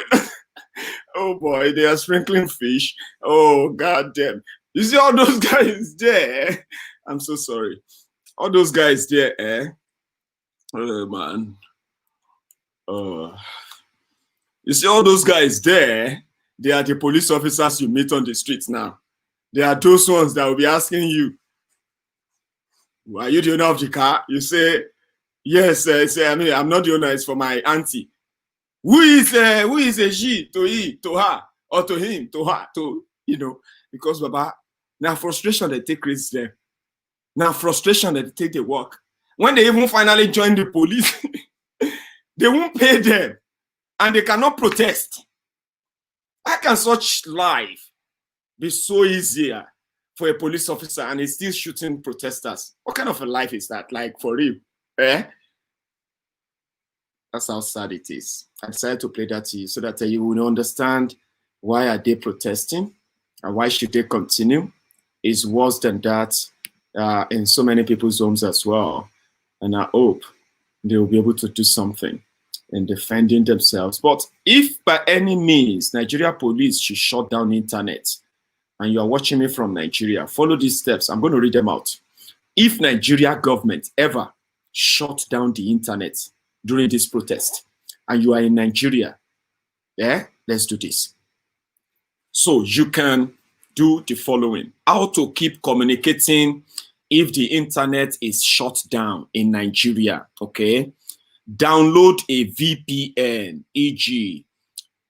Oh boy, they are sprinkling fish. Oh, God damn. You see all those guys there? I'm so sorry. All those guys there, oh, man. Oh. You see all those guys there? They are the police officers you meet on the streets now. They are those ones that will be asking you, are you the owner of the car? You say, yes, I mean, I'm not the owner, it's for my auntie. Who is a she to he, to her, or to him, to her, to, you know, because Baba, now frustration they take risks there. Now frustration that they take the work. When they even finally join the police, they won't pay them and they cannot protest. How can such life be so easier for a police officer and he's still shooting protesters? What kind of a life is that? Like, for real? That's how sad it is. I decided to play that to you so that you will understand why are they protesting and why should they continue. It's worse than that in so many people's homes as well. And I hope they will be able to do something in defending themselves. But if by any means Nigeria police should shut down internet, and you are watching me from Nigeria, follow these steps. I'm going to read them out. If Nigeria government ever shut down the internet during this protest, and you are in Nigeria, let's do this. So you can do the following. How to keep communicating if the internet is shut down in Nigeria, okay? Download a VPN, e.g.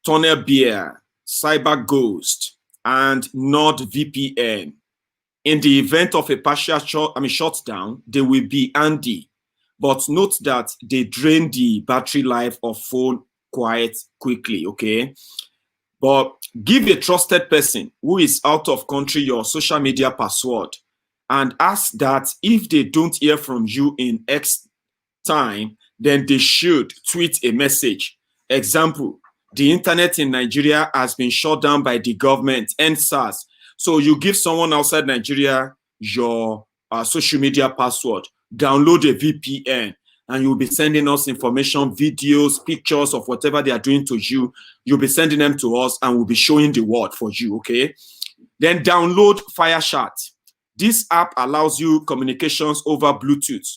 Tunnel Bear, CyberGhost, and NordVPN. In the event of a partial shutdown, they will be handy. But note that they drain the battery life of phone quite quickly, okay? But give a trusted person who is out of country your social media password and ask that if they don't hear from you in X time, then they should tweet a message. Example, The internet in Nigeria has been shut down by the government and SARS. So you give someone outside Nigeria your social media password, download a VPN, and you'll be sending us information, videos, pictures of whatever they are doing to you. You'll be sending them to us, and we'll be showing the world for you, okay? Then download FireChat. This app allows you communications over Bluetooth.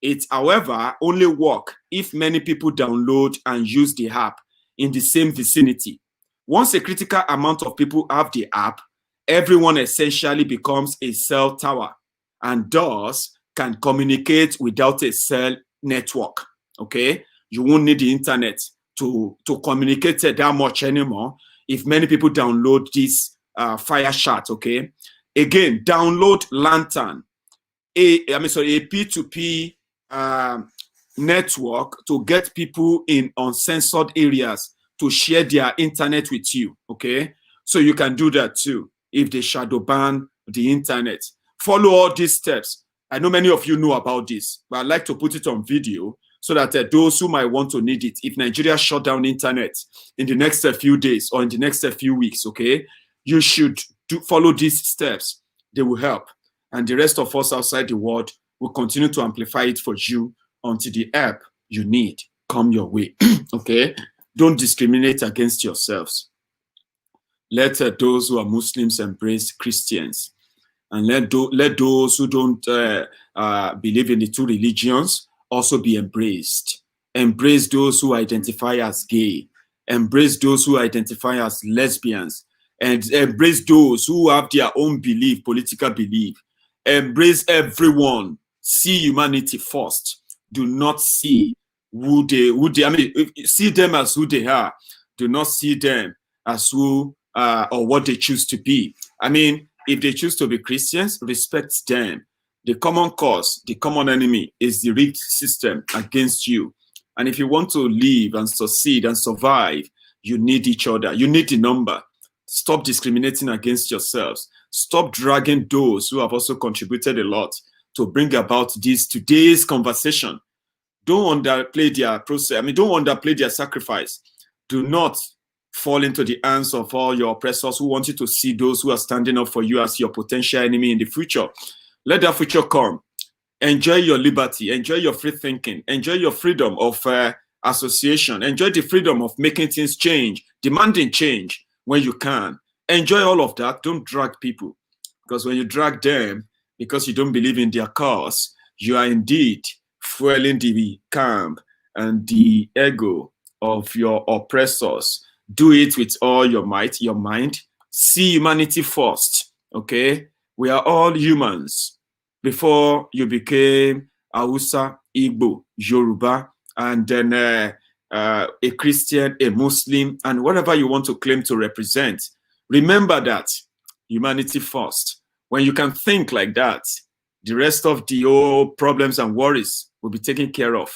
It, however, only works if many people download and use the app in the same vicinity. Once a critical amount of people have the app, everyone essentially becomes a cell tower and thus can communicate without a cell network, okay? You won't need the internet to communicate that much anymore if many people download this FireChat, okay? Again, download Lantern, a P2P network to get people in uncensored areas to share their internet with you, okay? So you can do that too if they shadow ban the internet. Follow all these steps. I know many of you know about this, but I'd like to put it on video so that those who might want to need it, if Nigeria shut down internet in the next few days or in the next few weeks, okay, you should follow these steps. They will help. And the rest of us outside the world will continue to amplify it for you until the help you need come your way, okay? Don't discriminate against yourselves. Let those who are Muslims embrace Christians. And let those who don't believe in the two religions also be embraced. Embrace those who identify as gay. Embrace those who identify as lesbians. And embrace those who have their own belief, political belief. Embrace everyone. See humanity first. Do not see see them as who they are. Do not see them as who or what they choose to be. I mean, if they choose to be Christians, respect them. The common cause, the common enemy is the rigged system against you. And if you want to live and succeed and survive, you need each other. You need the number. Stop discriminating against yourselves. Stop dragging those who have also contributed a lot to bring about today's conversation. Don't underplay their process. I mean, don't underplay their sacrifice. Do not fall into the hands of all your oppressors who want you to see those who are standing up for you as your potential enemy in the future. Let that future come. Enjoy your liberty. Enjoy your free thinking. Enjoy your freedom of association. Enjoy the freedom of making things change, demanding change when you can. Enjoy all of that. Don't drag people. Because when you drag them, because you don't believe in their cause, you are indeed fueling the camp and the ego of your oppressors. Do it with all your might, your mind. See humanity first, okay? We are all humans. Before you became Hausa, Igbo, Yoruba, and then a Christian, a Muslim, and whatever you want to claim to represent, remember that humanity first. When you can think like that, the rest of the old problems and worries will be taken care of.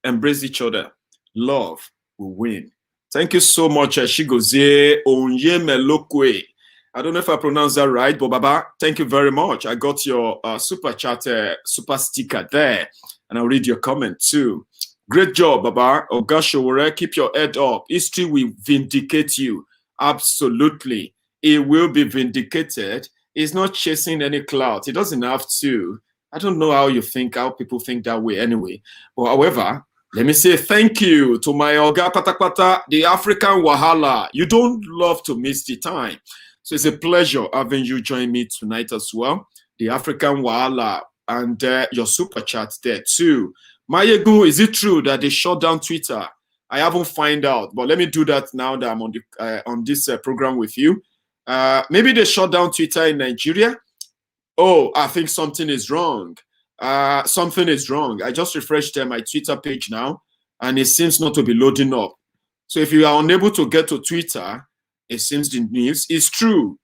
Embrace each other. Love will win. Thank you so much, Shigozie Onyemelokwe. I don't know if I pronounced that right, but Baba, thank you very much. I got your super chat, super sticker there, and I'll read your comment too. Great job, Baba. Ogashowore, keep your head up. History will vindicate you. Absolutely. It will be vindicated. It's not chasing any clout. It doesn't have to. I don't know how people think that way anyway. But however, let me say thank you to my Oga Patakpata, the African Wahala. You don't love to miss the time. So it's a pleasure having you join me tonight as well. The African Wahala and your super chat there too. Mayegu, is it true that they shut down Twitter? I haven't found out, but let me do that now that I'm on this program with you. Maybe they shut down Twitter in Nigeria. Oh, I think something is wrong. Something is wrong. I just refreshed my Twitter page now, and it seems not to be loading up. So if you are unable to get to Twitter, it seems the news is true.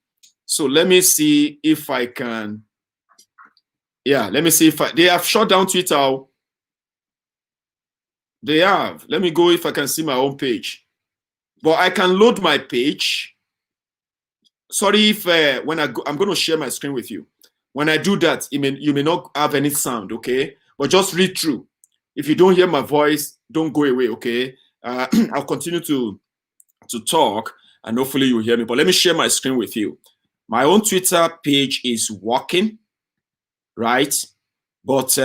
So let me see if I can. Yeah, let me see if they have shut down Twitter. They have. Let me go if I can see my own page. But I can load my page. Sorry if when I go, I'm going to share my screen with you. When I do that, you may not have any sound, okay? But just read through. If you don't hear my voice, don't go away, okay? I'll continue to to talk, and hopefully you'll hear me. But let me share my screen with you. My own Twitter page is working, right? But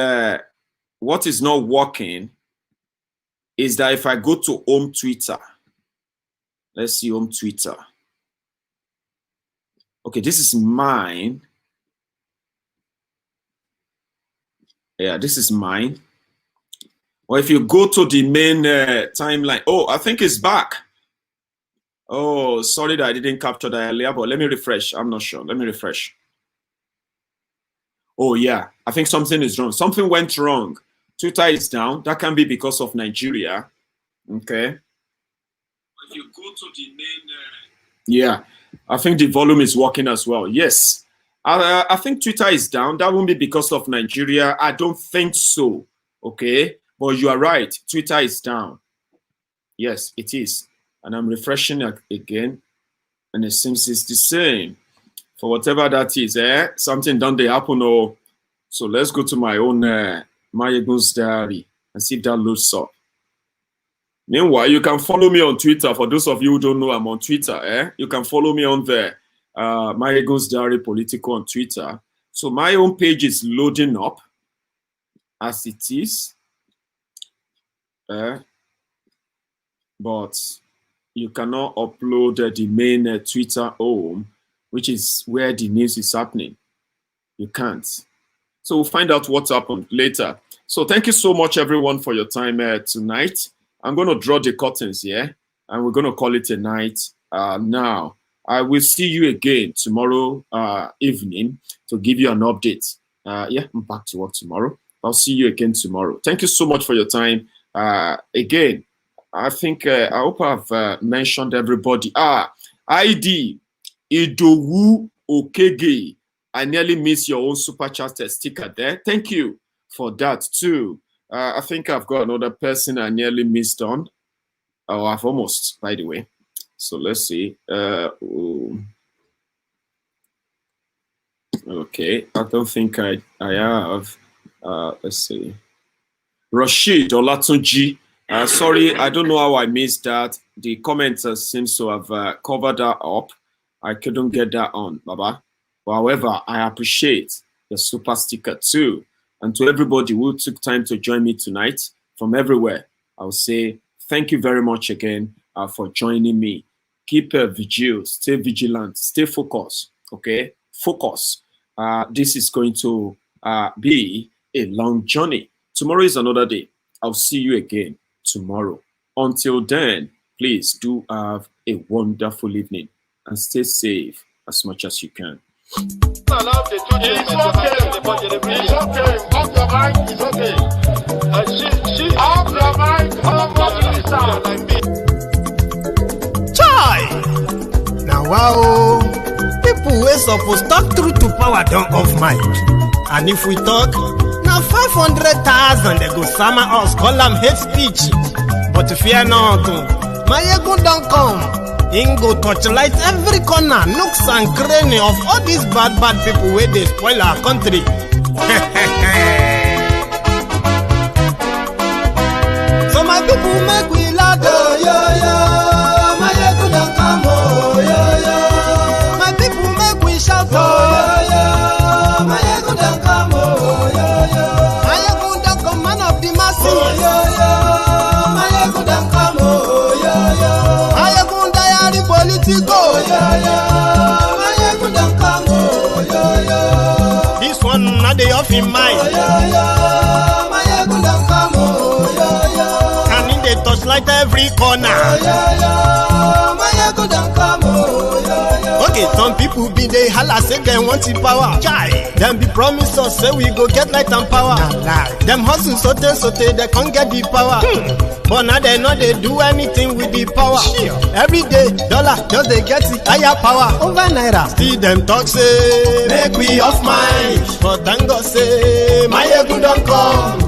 what is not working is that if I go to home Twitter, let's see home Twitter. Okay, this is mine. Yeah, this is mine. Or if you go to the main timeline, oh, I think it's back. Oh, sorry that I didn't capture that earlier, but let me refresh. I'm not sure. Let me refresh. Oh, yeah, I think something is wrong. Something went wrong. Twitter is down. That can be because of Nigeria. Okay. If you go to the main... yeah, I think the volume is working as well. Yes. I think Twitter is down. That won't be because of Nigeria. I don't think so. Okay. But you are right. Twitter is down. Yes, it is. And I'm refreshing again. And it seems it's the same. For whatever that is, something done they happen. Oh, so let's go to my own Mayegun's diary and see if that loads up. Meanwhile, you can follow me on Twitter. For those of you who don't know, I'm on Twitter. You can follow me on there. Mayegun's diary political on Twitter. So my own page is loading up as it is. But you cannot upload the main Twitter home, which is where the news is happening. You can't. So we'll find out what's happened later. So thank you so much, everyone, for your time tonight. I'm going to draw the curtains here, and we're going to call it a night now. I will see you again tomorrow evening to give you an update. Yeah, I'm back to work tomorrow. I'll see you again tomorrow. Thank you so much for your time. Again, I think I hope I've mentioned everybody. ID Idowu Okege. I nearly missed your own super chat sticker there. Thank you for that too. I think I've got another person I nearly missed on. Oh, I've almost, by the way. So let's see. Okay, I don't think I have. Let's see. Rashid Olatunji. Sorry, I don't know how I missed that. The commenter seems to have covered that up. I couldn't get that on, Baba. But however, I appreciate the super sticker too. And to everybody who took time to join me tonight from everywhere, I will say thank you very much again for joining me. Keep vigil, stay vigilant, stay focused, okay? Focus. This is going to be a long journey. Tomorrow is another day. I'll see you again tomorrow. Until then, please do have a wonderful evening and stay safe as much as you can. It's okay. Off your mic. It's okay. Off your mic. Chai! Now, wow. People wey suppose talk truth to power don't off mic. And if we talk, now 500,000 they go summer us, call them hate speech. But fear not, Mayegun don't come. Ingo torchlight every corner, nooks and cranny of all these bad people where they spoil our country. So my people make we laugh, oh yo yo. Mayegun don't come, oh yo yo. My people make we shout, oh yo yo. Mayegun don't come, oh yo yo. Mayegun don't come, man of the masses, oh yo yo. Mayegun don't come, oh yo yo. Mayegun diary political, oh yo yo. Mayegun don't come, oh yo yo. This one not the off in mind, oh yo yo. Mayegun don't come, oh yo yo. And in the touchlight every corner, oh yo yo. Mayegun don't come, oh yo yo. Okay, some people be they holla say they want the power. Chai, them be promise us say we go get light and power. Them hustle sote they can't get the power. But now they know they do anything with the power. Every day, dollar just they get the higher power over naira. See them talk say make we off mind, but thank God say Mayegun don't come.